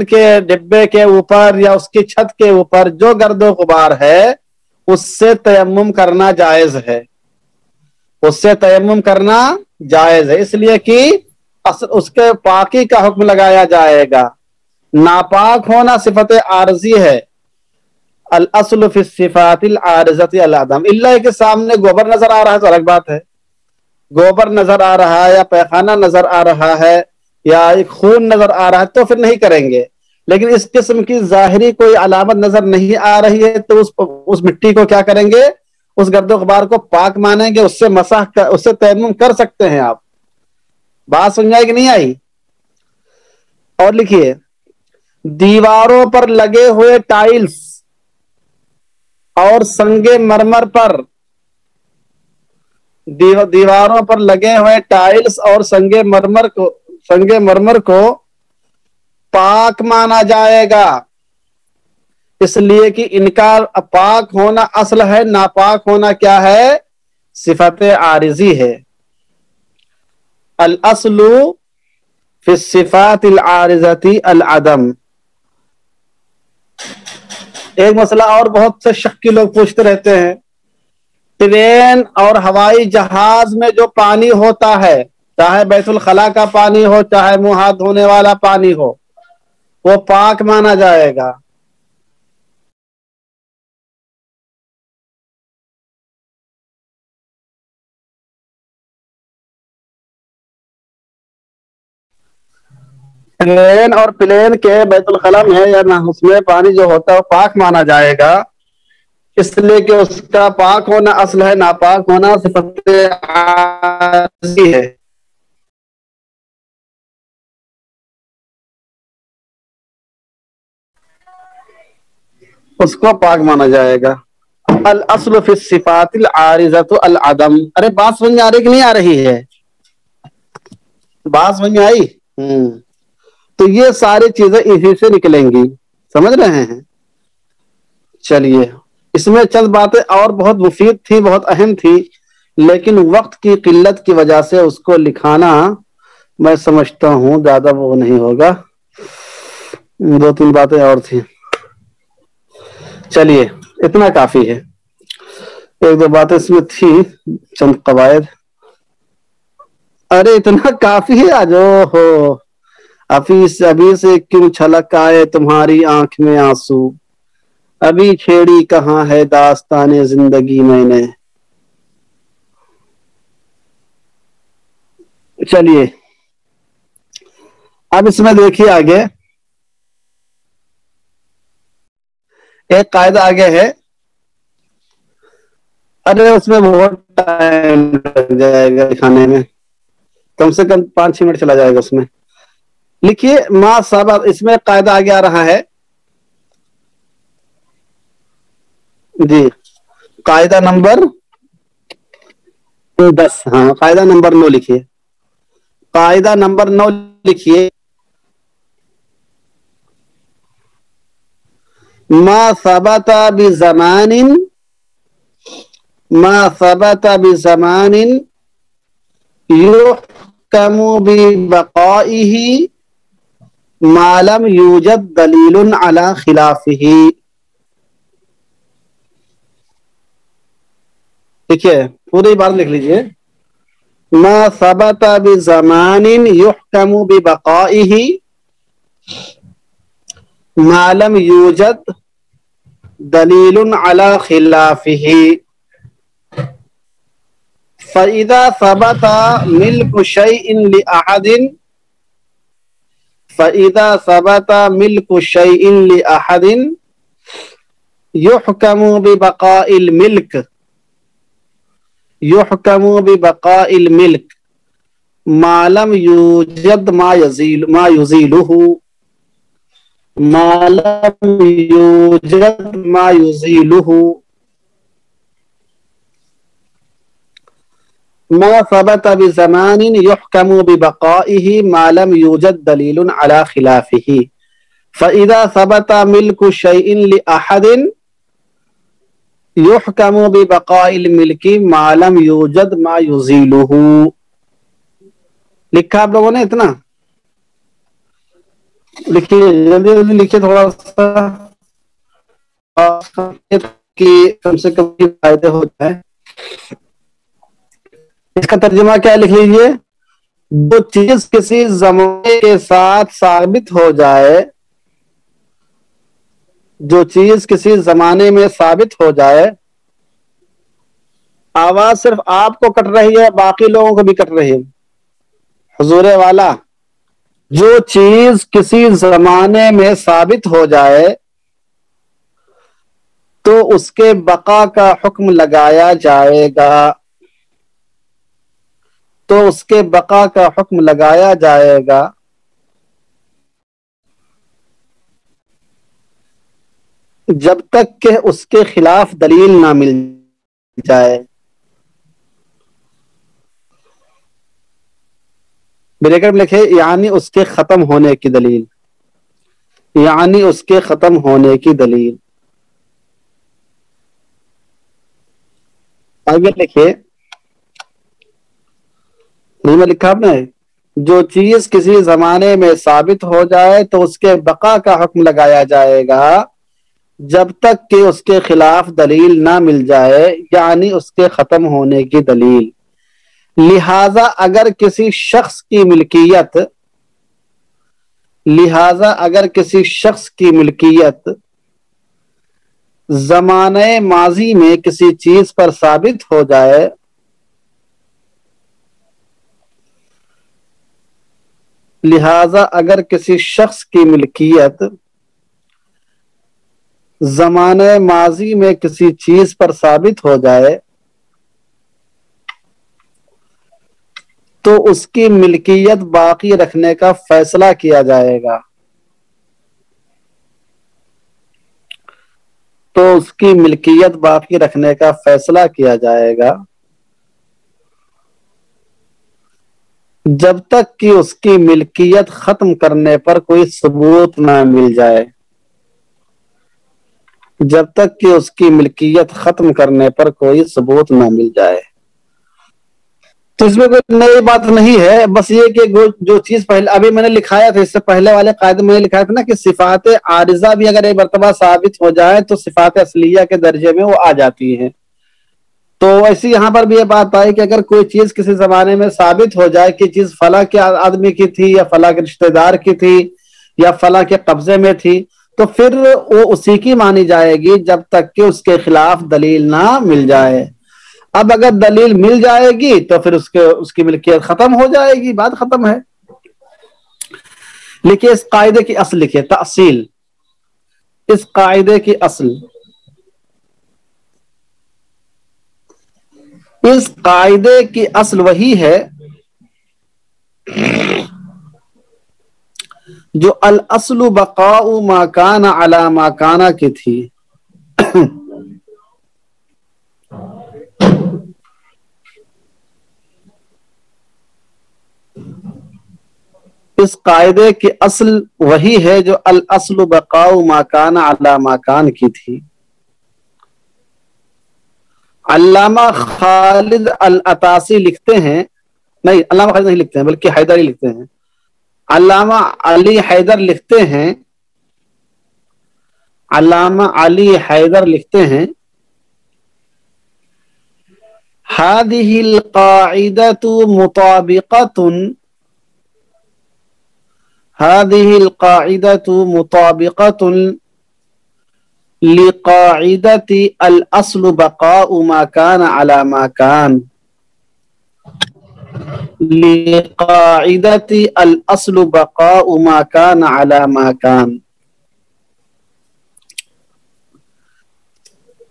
کے ڈبے کے اوپر یا اس کی چھت کے اوپر جو گرد و غبار ہے اس سے تیمم کرنا جائز ہے، اس سے تیمم کرنا جائز ہے، اس لیے کہ اس کے پاکی کا حکم لگایا جائے گا۔ ناپاک ہونا صفت عارضی ہے۔ الاصل فی الصفات العارضۃ العدم، الا کہ سامنے گوبر نظر آ رہا ہے تو الگ بات ہے، گوبر نظر آ رہا ہے یا پیخانہ نظر آ رہا ہے یا ایک خون نظر آ رہا ہے تو پھر نہیں کریں گے، لیکن اس قسم کی ظاہری کوئی علامت نظر نہیں آ رہی ہے تو اس مٹی کو کیا کریں گے؟ اس گرد و غبار کو پاک مانیں گے، اس سے مسح اس سے تیمم کر سکتے ہیں آپ۔ بات سمجھ آئی کہ نہیں آئی؟ اور لکھیے، دیواروں پر لگے ہوئے ٹائلز اور سنگ مرمر پر، دیواروں پر لگے ہوئے ٹائلز اور سنگ مرمر کو پاک مانا جائے گا، اس لیے کہ ان کا پاک ہونا اصل ہے، ناپاک ہونا کیا ہے؟ صفت عارضی ہے۔ الاصل فی الصفات العارضۃ العدم۔ ایک مسئلہ اور بہت سے شک کے لوگ پوچھتے رہتے ہیں، ٹرین اور ہوائی جہاز میں جو پانی ہوتا ہے، چاہے بیت الخلاء کا پانی ہو چاہے منہ ہاتھ دھونے والا پانی ہو، وہ پاک مانا جائے گا۔ ٹرین اور پلین کے بیت الخلاء میں یا نہ اس میں پانی جو ہوتا ہے وہ پاک مانا جائے گا، اس لیے کہ اس کا پاک ہونا اصل ہے، ناپاک ہونا صفت عارضی ہے۔ اس کو پاک مانا جائے گا۔ الاصل فی الصفات العارضۃ العدم۔ ارے بات سمجھ میں آ رہی کہ نہیں آ رہی ہے؟ بات سمجھ میں آئی؟ تو یہ ساری چیزیں اسی سے نکلیں گی، سمجھ رہے ہیں؟ چلیے، اس میں چند باتیں اور بہت مفید تھی، بہت اہم تھی، لیکن وقت کی قلت کی وجہ سے اس کو لکھانا میں سمجھتا ہوں زیادہ وہ نہیں ہوگا، دو تین باتیں اور تھیں۔ چلیے اتنا کافی ہے، ایک دو باتیں اس میں تھی، چند قواعد۔ ارے اتنا کافی ہے آج، ہو ابھی سے کیوں چھلک آئے تمہاری آنکھ میں آنسو، ابھی چھیڑی کہاں ہے داستان زندگی میں نے۔ چلیے اب اس میں دیکھیے آگے ایک قاعدہ آگے ہے، ارے اس میں بہت ٹائم لگ جائے گا دکھانے میں، کم سے کم 5-6 منٹ چلا جائے گا اس میں۔ لکھیے ما سبق، اس میں قاعدہ آگے آ رہا ہے جی، قاعدہ نمبر 10، ہاں قاعدہ نمبر 9 لکھیے، قاعدہ نمبر 9 لکھیے، ما ثبت بزمان يحكم ببقائه ما لم يوجد دلیل على خلافه۔ دیکھیے پوری بات لکھ لیجئے، ما ثبت بزمان يحكم ببقائه ما لم يوجد دلیل على خلافه، فإذا ثبت ملك شيء لأحد يحكم ببقاء الملك ما لم یوجد ما یزیلہ، ما لم یوجد ما یزیلہ، ما ثبت بزمان يحكم ببقائه ما لم يوجد دليل على خلافه، فإذا ثبت ملك شيء لأحد يحكم ببقاء الملك ما لم يوجد ما يزيله۔ لکھا آپ لوگوں نے اتنا؟ لکھیے جلدی جلدی لکھیے تھوڑا سا کہ کم سے کم فائدے ہو جائے۔ اس کا ترجمہ کیا لکھ لیجیے؟ جو چیز کسی زمانے کے ساتھ ثابت ہو جائے، جو چیز کسی زمانے میں ثابت ہو جائے، آواز صرف آپ کو کٹ رہی ہے باقی لوگوں کو بھی کٹ رہی ہے حضور والا؟ جو چیز کسی زمانے میں ثابت ہو جائے تو اس کے بقا کا حکم لگایا جائے گا، تو اس کے بقا کا حکم لگایا جائے گا جب تک کہ اس کے خلاف دلیل نہ مل جائے۔ بریکٹ میں لکھے یعنی اس کے ختم ہونے کی دلیل، یعنی اس کے ختم ہونے کی دلیل۔ آگے لکھے، نہیں میں لکھا آپ نے، جو چیز کسی زمانے میں ثابت ہو جائے تو اس کے بقا کا حکم لگایا جائے گا جب تک کہ اس کے خلاف دلیل نہ مل جائے، یعنی اس کے ختم ہونے کی دلیل۔ لہذا اگر کسی شخص کی ملکیت، لہذا اگر کسی شخص کی ملکیت زمانہ ماضی میں کسی چیز پر ثابت ہو جائے، لہذا اگر کسی شخص کی ملکیت زمانہ ماضی میں کسی چیز پر ثابت ہو جائے تو اس کی ملکیت باقی رکھنے کا فیصلہ کیا جائے گا، تو اس کی ملکیت باقی رکھنے کا فیصلہ کیا جائے گا جب تک کہ اس کی ملکیت ختم کرنے پر کوئی ثبوت نہ مل جائے، جب تک کہ اس کی ملکیت ختم کرنے پر کوئی ثبوت نہ مل جائے۔ تو اس میں کوئی نئی بات نہیں ہے، بس یہ کہ جو چیز پہلے ابھی میں نے لکھایا تھا، اس سے پہلے والے قاعدے میں نے لکھایا تھا نا کہ صفات عارضہ بھی اگر ایک مرتبہ ثابت ہو جائے تو صفات اصلیہ کے درجے میں وہ آ جاتی ہیں۔ تو ایسی یہاں پر بھی یہ بات آئی کہ اگر کوئی چیز کسی زمانے میں ثابت ہو جائے کہ چیز فلاں کے آدمی کی تھی یا فلاں کے رشتہ دار کی تھی یا فلاں کے قبضے میں تھی، تو پھر وہ اسی کی مانی جائے گی جب تک کہ اس کے خلاف دلیل نہ مل جائے۔ اب اگر دلیل مل جائے گی تو پھر اس کی ملکیت ختم ہو جائے گی، بات ختم ہے۔ لکھیے اس قاعدے کی اصل، لکھیے تأصیل، اس قاعدے کی اصل، اس قاعدے کی اصل وہی ہے جو الاصل بقاء ما کان علی ما کان کی تھی۔ اس قاعدے کی اصل وہی ہے جو الاصل بقاء ما کان علی ما کان کی تھی۔ علامہ خالد العطاسی لکھتے ہیں، نہیں علامہ خالد نہیں لکھتے ہیں بلکہ حیدری لکھتے ہیں، علامہ علی حیدر لکھتے ہیں، علامہ علی حیدر لکھتے ہیں هذه القاعدة مطابقة، هذه القاعدة مطابقة لقاعدة الأصل بقاء ما كان على ما كان، لقاعدة الأصل بقاء ما كان على ما كان،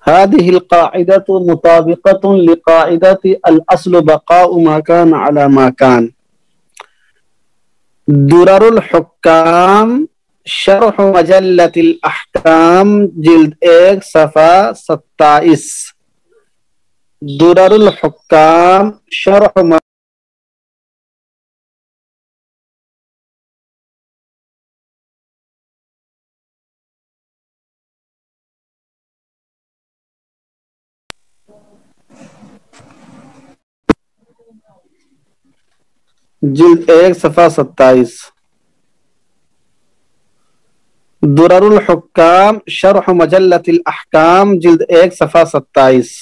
هذه القاعدة مطابقة لقاعدة الأصل بقاء ما كان على ما كان۔ درر الحکام شرح مجلت الاحکام جلد 1 صفحہ 27. درر الحکام شرح جلد 1 صفحہ 27. درر الحکام شرح مجلت الاحکام جلد 1 صفحہ 27.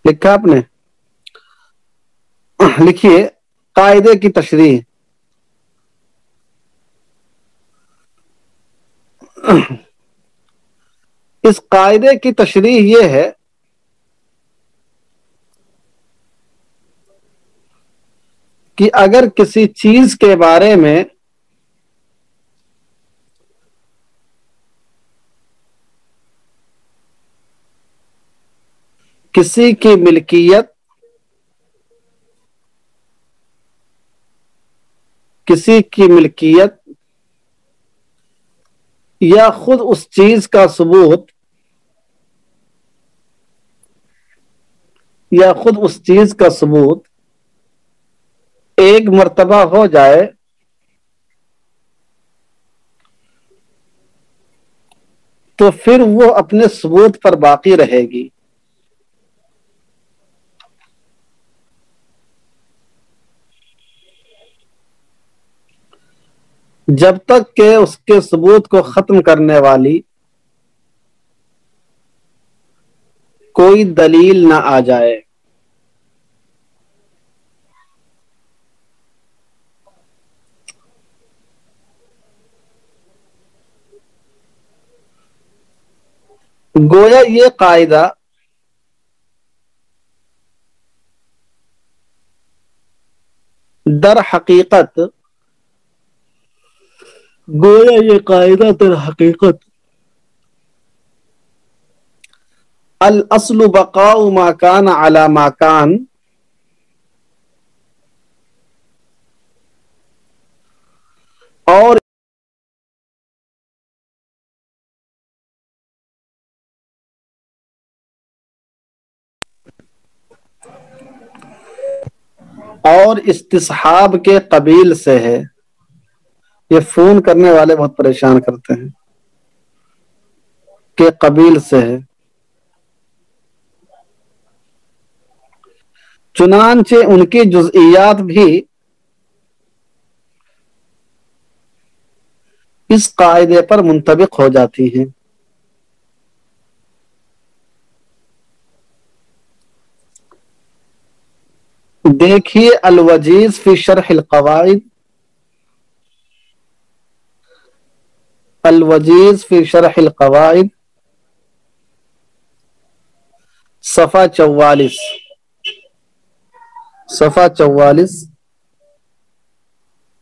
لکھا آپ نے؟ لکھیے قاعدے کی تشریح. اس قاعدے کی تشریح یہ ہے کہ اگر کسی چیز کے بارے میں کسی کی ملکیت یا خود اس چیز کا ثبوت ایک مرتبہ ہو جائے تو پھر وہ اپنے ثبوت پر باقی رہے گی. جب تک کہ اس کے ثبوت کو ختم کرنے والی کوئی دلیل نہ آ جائے. گویا یہ قاعدہ در حقیقت الاصل بقاء ما کان علی ما کان اور استصحاب کے قبیل سے ہے. یہ فون کرنے والے بہت پریشان کرتے ہیں کہ قبیل سے ہے. چنانچہ ان کی جزئیات بھی اس قاعدے پر منطبق ہو جاتی ہیں. دیکھیے الوجیز فی شرح القواعد، صفحہ 44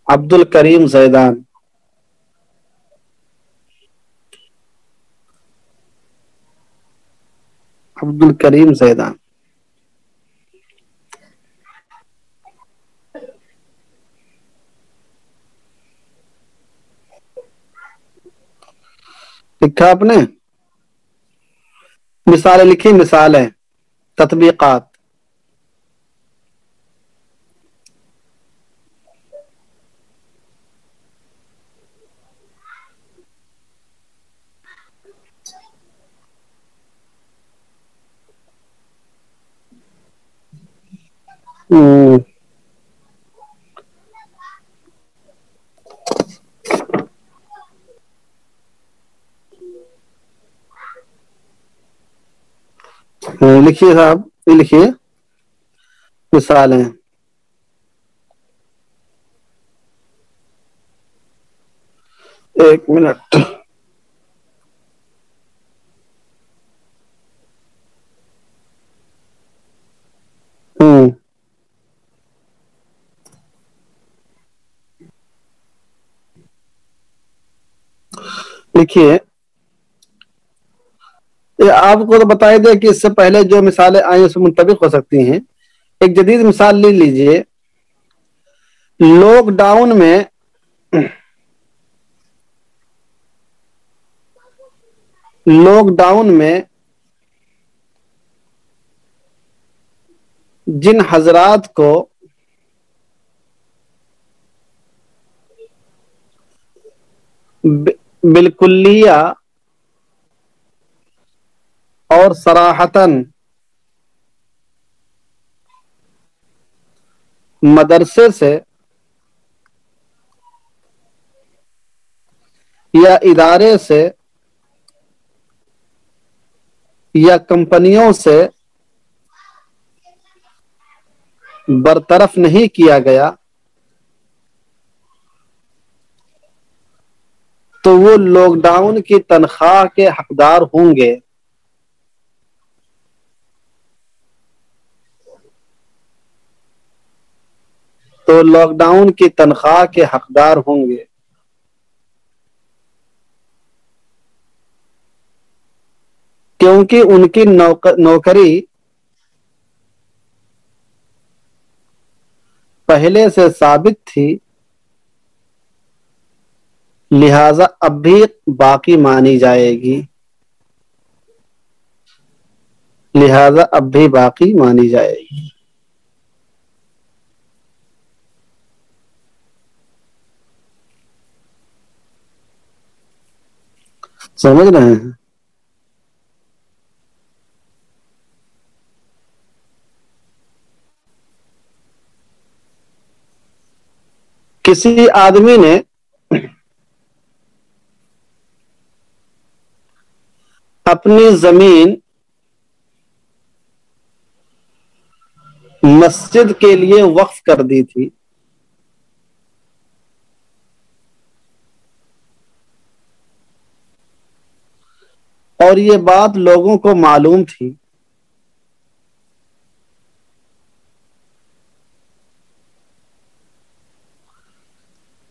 عبد الکریم زیدان. لکھا آپ نے؟ مثالیں لکھی، مثالیں تطبیقات. لکھیے صاحب، یہ لکھیے مثالیں. ایک منٹ. لکھیے، آپ کو تو بتائی دے کہ اس سے پہلے جو مثالیں آئیں اس میں منطبق ہو سکتی ہیں. ایک جدید مثال لے لیجئے، لاک ڈاؤن میں جن حضرات کو بالکلیہ اور صراحتاً مدرسے سے یا ادارے سے یا کمپنیوں سے برطرف نہیں کیا گیا تو وہ لاک ڈاؤن کی تنخواہ کے حقدار ہوں گے۔ تو لاک ڈاؤن کی تنخواہ کے حقدار ہوں گے، کیونکہ ان کی نوکری پہلے سے ثابت تھی، لہذا اب بھی باقی مانی جائے گی۔ سمجھ رہے ہیں؟ کسی آدمی نے اپنی زمین مسجد کے لیے وقف کر دی تھی، اور یہ بات لوگوں کو معلوم تھی،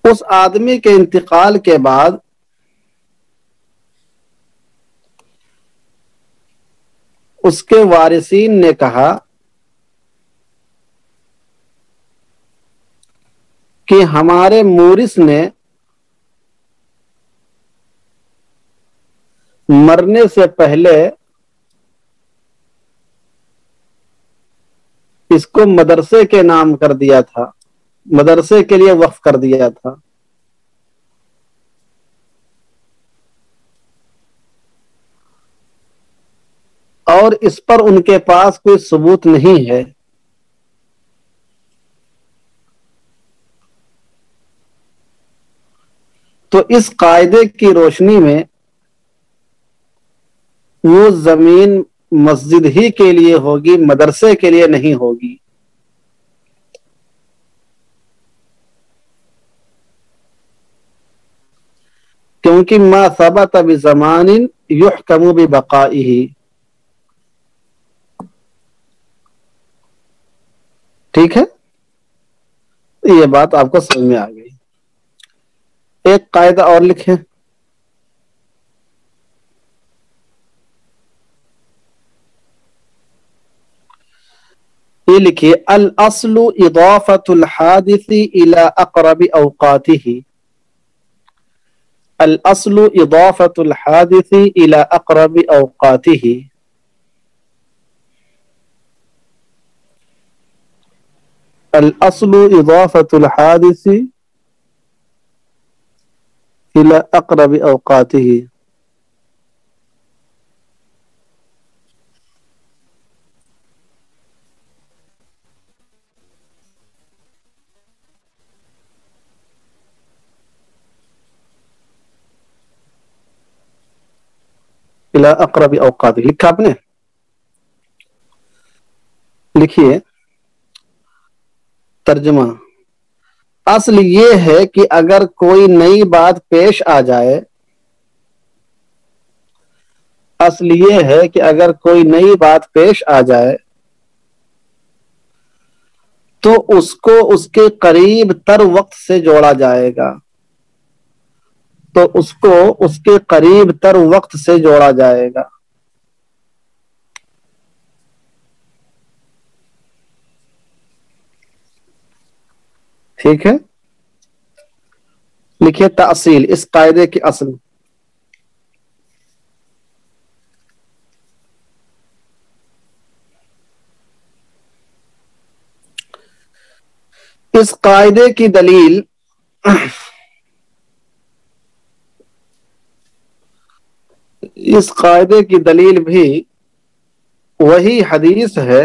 اس آدمی کے انتقال کے بعد اس کے وارثین نے کہا کہ ہمارے مورث نے مرنے سے پہلے اس کو مدرسے کے نام کر دیا تھا، مدرسے کے لیے وقف کر دیا تھا، اور اس پر ان کے پاس کوئی ثبوت نہیں ہے۔ تو اس قاعدے کی روشنی میں وہ زمین مسجد ہی کے لیے ہوگی، مدرسے کے لیے نہیں ہوگی۔ کیونکہ ما ثبت بزمان یحکم ببقائہ، ٹھیک ہے؟ یہ بات آپ کو سمجھ میں آ گئی۔ ایک قاعدہ اور لکھیں، یہ لکھیے، الاصل اضافت الحادث الى اقرب اوقاته، الاصل اضافت الحادث الى اقرب اوقاته، الاصل اضافت الحادث الى اقرب اوقاته۔ الى اقرب اوقاته لکھا آپ نے؟ لکھیے ترجمہ، اصل یہ ہے کہ اگر کوئی نئی بات پیش آ جائے، اصل یہ ہے کہ اگر کوئی نئی بات پیش آ جائے تو اس کو اس کے قریب تر وقت سے جوڑا جائے گا، تو اس کو اس کے قریب تر وقت سے جوڑا جائے گا۔ ٹھیک ہے، لکھیے تاصیل، اس قاعدے کی اصل. اس قاعدے کی دلیل اس قاعدے کی دلیل بھی وہی حدیث ہے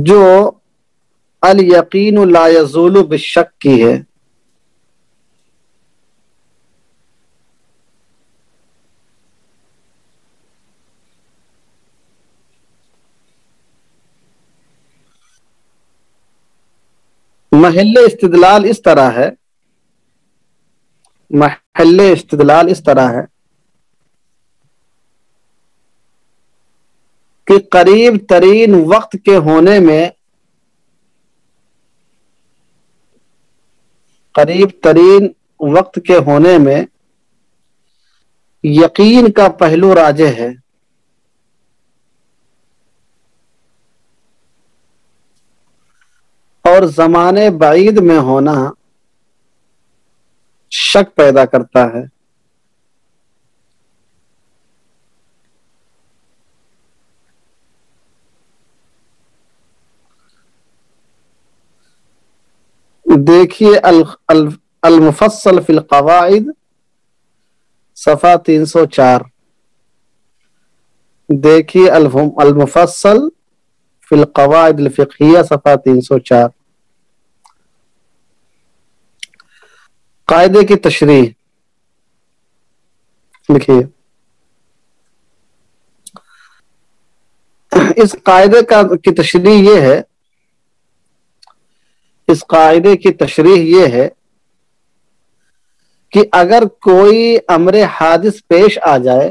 جو الیقین لا یزول بالشک کی ہے. محل استدلال اس طرح ہے، محل استدلال اس طرح ہے کہ قریب ترین وقت کے ہونے میں، قریب ترین وقت کے ہونے میں یقین کا پہلو راجح ہے، اور زمانے بعید میں ہونا شک پیدا کرتا ہے. دیکھیے المفصل فی القواعد صفحہ 304. دیکھیے المفصل فی القواعد الفقہیہ صفحہ 304. قاعدے کی تشریح لکھیے. اس قاعدے کی تشریح یہ ہے، اس قاعدے کی تشریح یہ ہے کہ اگر کوئی امر حادث پیش آ جائے.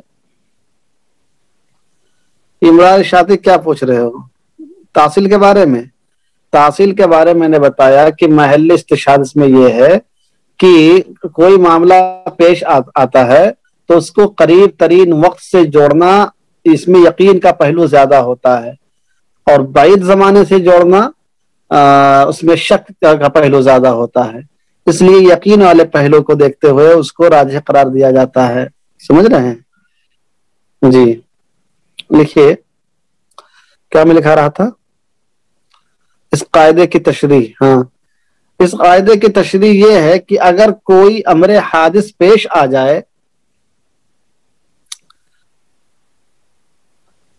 عمران شاطی کیا پوچھ رہے ہو؟ تاصیل کے بارے میں. تاصیل کے بارے میں نے بتایا کہ محل استشہاد اس میں یہ ہے کہ کوئی معاملہ پیش آتا ہے تو اس کو قریب ترین وقت سے جوڑنا، اس میں یقین کا پہلو زیادہ ہوتا ہے، اور بعید زمانے سے جوڑنا اس میں شک کا پہلو زیادہ ہوتا ہے. اس لیے یقین والے پہلو کو دیکھتے ہوئے اس کو راجح قرار دیا جاتا ہے. سمجھ رہے ہیں جی؟ لکھیے کیا میں لکھا رہا تھا. اس قاعدے کی تشریح، ہاں، اس قاعدے کی تشریح یہ ہے کہ اگر کوئی امر حادث پیش آ جائے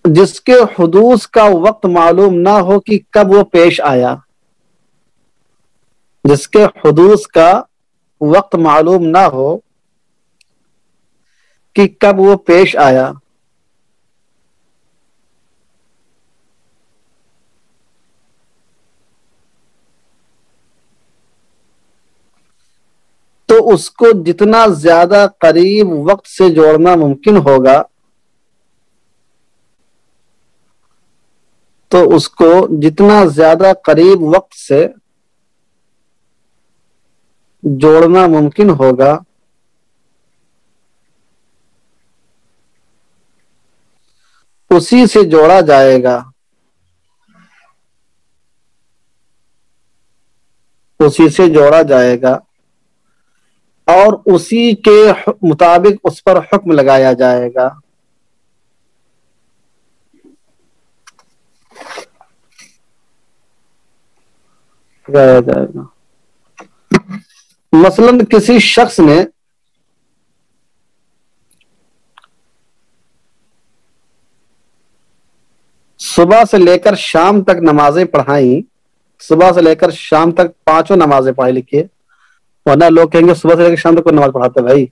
جس کے حدوث کا وقت معلوم نہ ہو کہ کب وہ پیش آیا، جس کے حدوث کا وقت معلوم نہ ہو کہ کب وہ پیش آیا، تو اس کو جتنا زیادہ قریب وقت سے جوڑنا ممکن ہوگا، تو اس کو جتنا زیادہ قریب وقت سے جوڑنا ممکن ہوگا اسی سے جوڑا جائے گا، اسی سے جوڑا جائے گا، اور اسی کے مطابق اس پر حکم لگایا جائے گا. لگایا جائے گا. مثلا کسی شخص نے صبح سے لے کر شام تک نمازیں پڑھائیں، صبح سے لے کر شام تک 5 نمازیں پڑھائی. لکھیے، ورنہ لوگ کہیں گے صبح سے لے کر شام تک کوئی نماز پڑھاتے. بھائی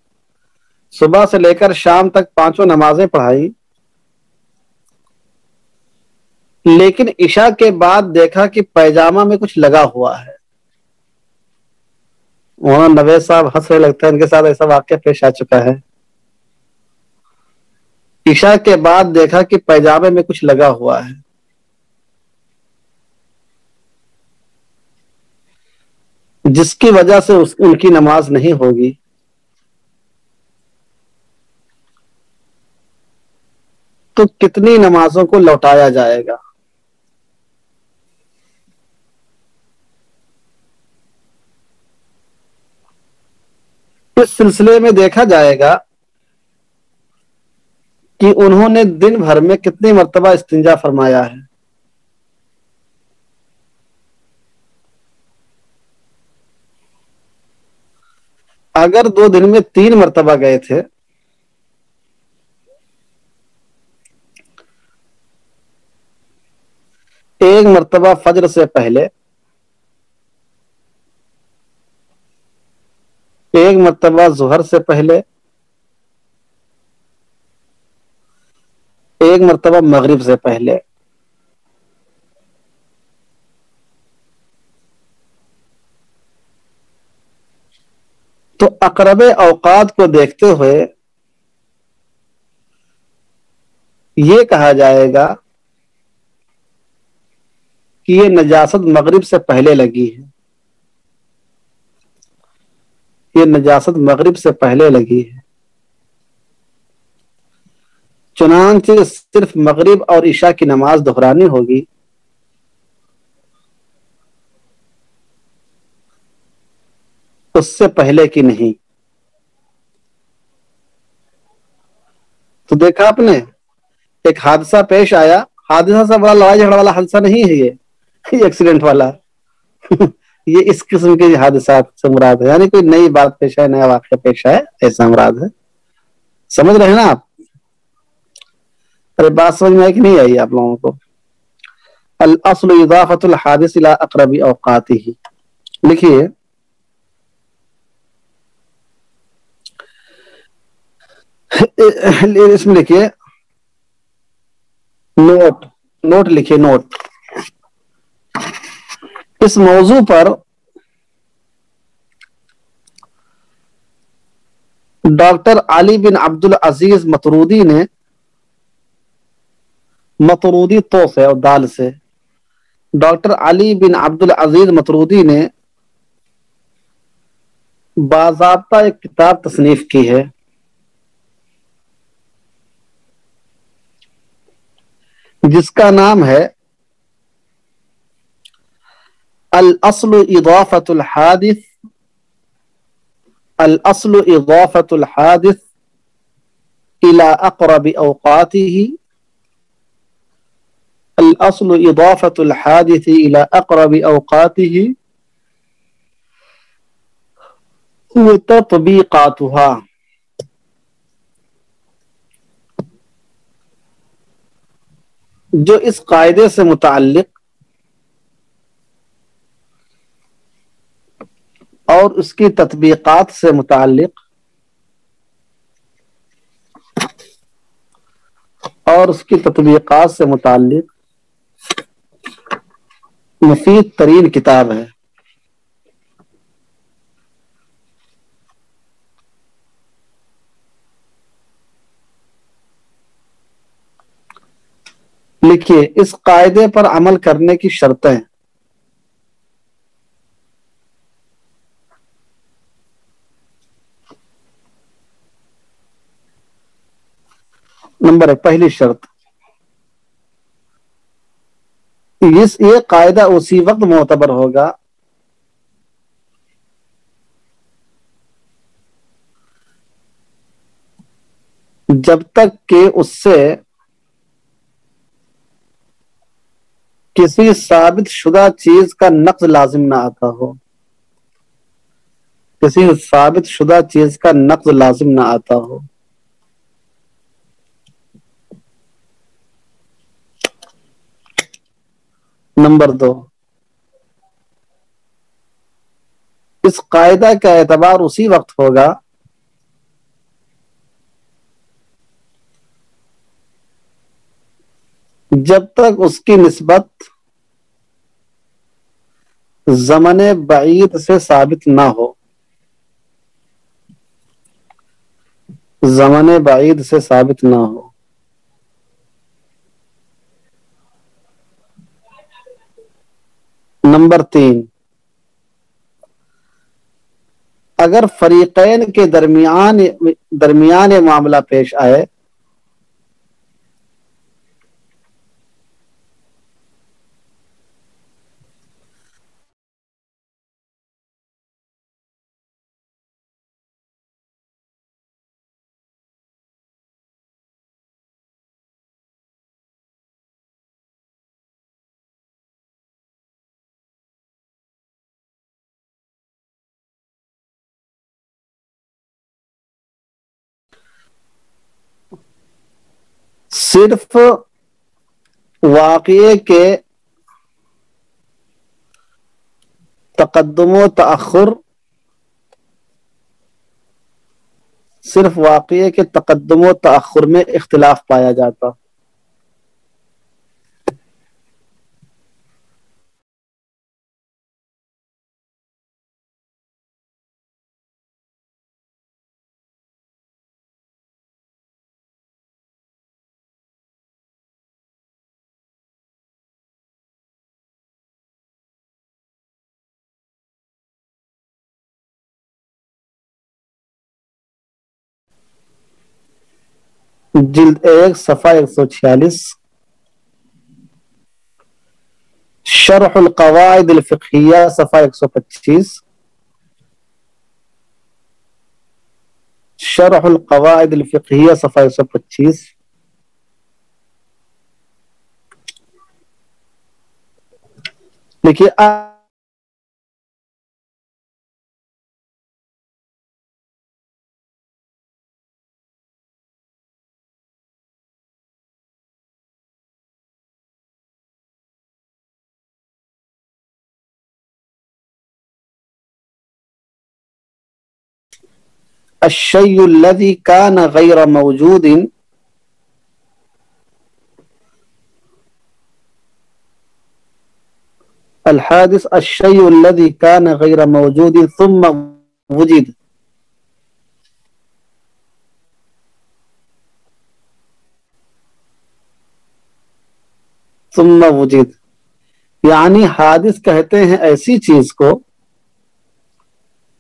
صبح سے لے کر شام تک 5 نمازیں پڑھائی، لیکن عشاء کے بعد دیکھا کہ پیجامہ میں کچھ لگا ہوا ہے. وہاں نوید صاحب ہنس رہے، لگتا ہے ان کے ساتھ ایسا واقعہ پیش آ چکا ہے. عشاء کے بعد دیکھا کہ پیجامے میں کچھ لگا ہوا ہے، جس کی وجہ سے ان کی نماز نہیں ہوگی. تو کتنی نمازوں کو لوٹایا جائے گا؟ اس سلسلے میں دیکھا جائے گا کہ انہوں نے دن بھر میں کتنی مرتبہ استنجا فرمایا ہے۔ اگر 2 دن میں 3 مرتبہ گئے تھے ایک مرتبہ فجر سے پہلے، ایک مرتبہ ظہر سے پہلے، ایک مرتبہ مغرب سے پہلے، تو اقرب اوقات کو دیکھتے ہوئے یہ کہا جائے گا کہ یہ نجاست مغرب سے پہلے لگی ہے، یہ نجاست مغرب سے پہلے لگی ہے۔ چنانچہ صرف مغرب اور عشاء کی نماز دہرانی ہوگی، اس سے پہلے کی نہیں۔ تو دیکھا آپ نے، ایک حادثہ پیش آیا، حادثہ سے بڑا لڑائی جھگڑا والا حادثہ نہیں ہے یہ ایکسیڈنٹ والا یہ اس قسم کے حادثات سے مراد ہے، یعنی کوئی نئی بات پیش ہے، نیا واقعہ پیش ہے، ایسا مراد ہے۔ سمجھ رہے ہیں نا آپ؟ ارے بات سمجھ میں آئی کہ نہیں آئی آپ لوگوں کو؟ الاصل اضافت الحادث الى اقرب اوقاته، لکھیے اس میں لکھیے نوٹ لکھیے، نوٹ اس موضوع پر ڈاکٹر علی بن عبد العزیز مطرودی نے، مطرودی تو سے اور دال سے، ڈاکٹر علی بن عبد العزیز مطرودی نے باضابطہ ایک کتاب تصنیف کی ہے جس کا نام ہے الاصل اضافت الحادث، الاصل اضافت الحادث الى اقرب اوقاته، الاصل اضافت الحادث الى اقرب اوقاته وتطبیقاتها۔ جو اس قاعدے سے متعلق اور اس کی تطبیقات سے متعلق مفید ترین کتاب ہے۔ لکھیے اس قاعدے پر عمل کرنے کی شرطیں۔ نمبر 1، پہلی شرط، یہ قاعدہ اسی وقت معتبر ہوگا جب تک کہ اس سے کسی ثابت شدہ چیز کا نقض لازم نہ آتا ہو، کسی ثابت شدہ چیز کا نقض لازم نہ آتا ہو۔ نمبر 2، اس قاعدہ کا اعتبار اسی وقت ہوگا جب تک اس کی نسبت زمن بعید سے ثابت نہ ہو، زمن بعید سے ثابت نہ ہو۔ نمبر 3، اگر فریقین کے درمیان معاملہ پیش آئے صرف واقعے کے تقدم و تأخر، صرف واقعے کے تقدم و تأخر میں اختلاف پایا جاتا۔ جلد 1 صفحہ 146، شرح القواعد الفقہیہ صفحہ 125، شرح القواعد الفقہیہ صفحہ 125۔ دیکھیے الشيء الذي كان غير موجود، الحادث الشيء الذي كان غير موجود ثم وجد، ثم وجد، یعنی حادث کہتے ہیں ایسی چیز کو،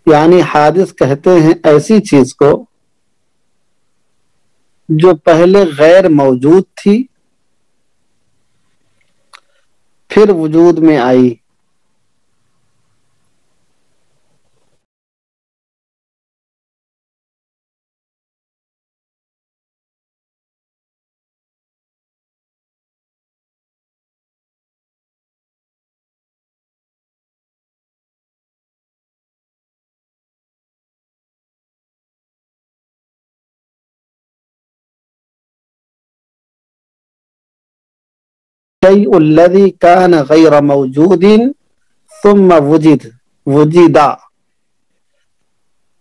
یعنی حادث کہتے ہیں ایسی چیز کو جو پہلے غیر موجود تھی پھر وجود میں آئی۔ الشيء الذي كان غير موجود ثم وجد، وجد،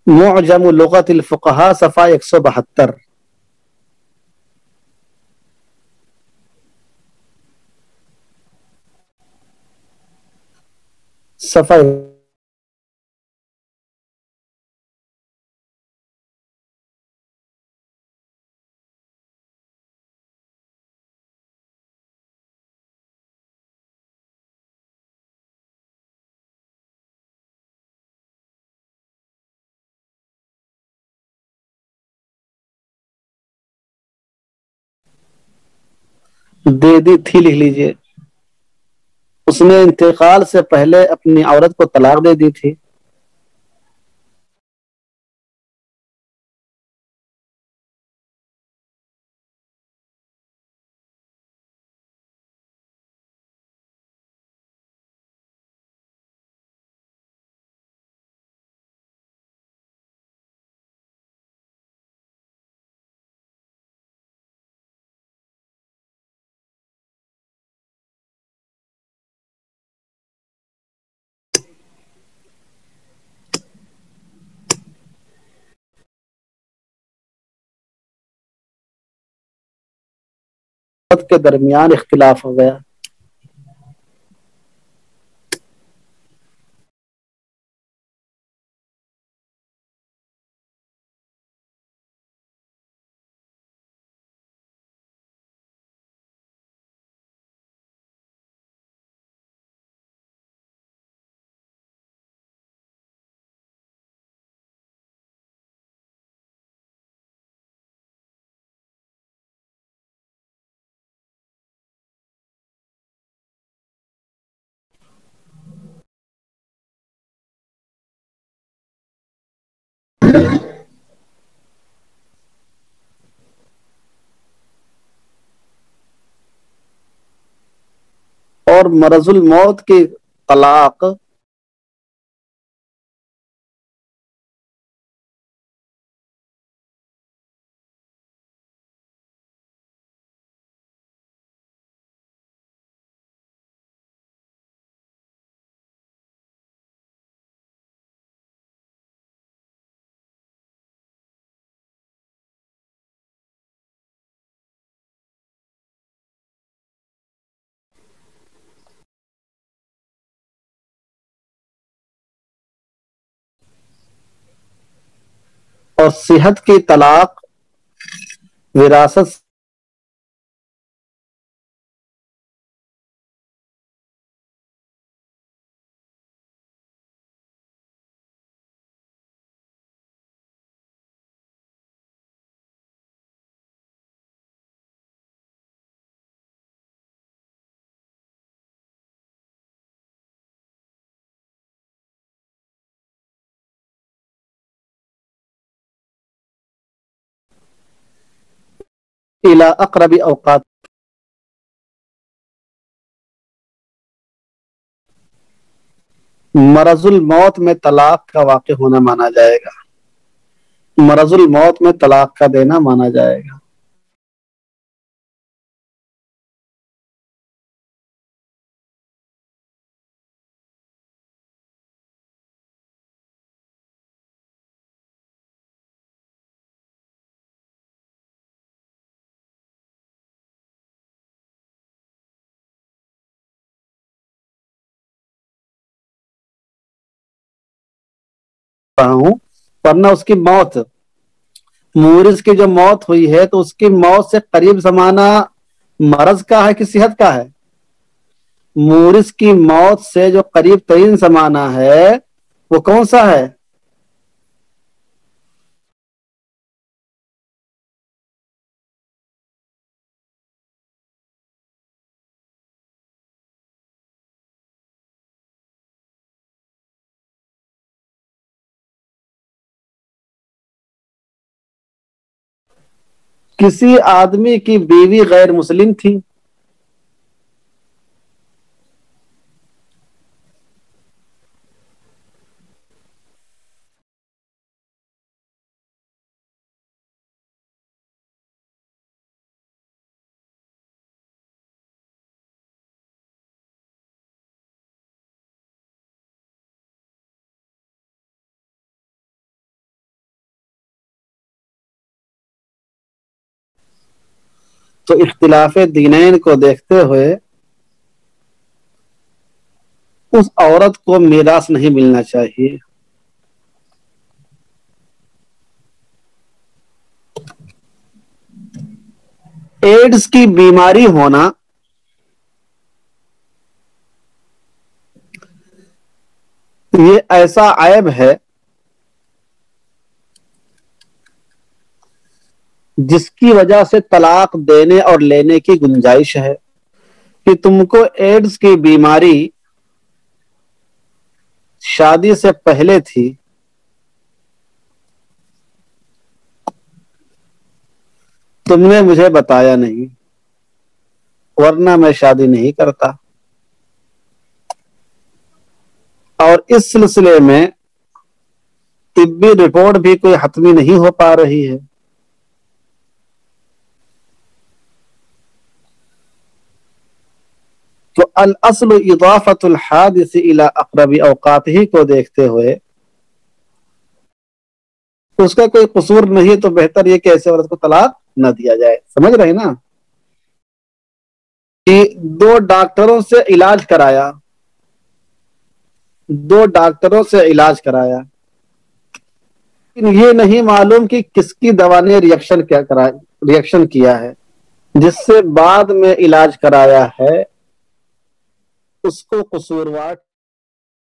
معجم لغت الفقہاء صفحہ 172۔ صفحہ دے دی تھی لکھ لیجئے، اس نے انتقال سے پہلے اپنی عورت کو طلاق دے دی تھی۔ کے درمیان اختلاف ہو گیا۔ اور مرض الموت کی طلاق اور صحت کی طلاق وراثت الى اقرب اوقات. مرض الموت میں طلاق کا واقع ہونا مانا جائے گا. مرض الموت میں طلاق کا دینا مانا جائے گا. رہا ہوں ورنہ اس کی موت، مورث کی جو موت ہوئی ہے تو اس کی موت سے قریب زمانہ مرض کا ہے کہ صحت کا ہے؟ مورث کی موت سے جو قریب ترین زمانہ ہے وہ کون سا ہے؟ کسی آدمی کی بیوی غیر مسلم تھی، تو اختلاف دینین کو دیکھتے ہوئے اس عورت کو میراث نہیں ملنا چاہیے. ایڈز کی بیماری ہونا یہ ایسا عیب ہے جس کی وجہ سے طلاق دینے اور لینے کی گنجائش ہے. کہ تم کو ایڈز کی بیماری شادی سے پہلے تھی، تم نے مجھے بتایا نہیں، ورنہ میں شادی نہیں کرتا. اور اس سلسلے میں طبی رپورٹ بھی کوئی حتمی نہیں ہو پا رہی ہے. تو الاصل اضافت الحادث الى اقرب اوقاتہ کو دیکھتے ہوئے اس کا کوئی قصور نہیں تو بہتر یہ کہ ایسے عورت کو طلاق نہ دیا جائے. سمجھ رہے نا؟ کہ دو ڈاکٹروں سے علاج کرایا، یہ نہیں معلوم کہ کس کی دوا نے ریئیکشن کیا ہے. جس سے بعد میں علاج کرایا ہے اس کو قصوروار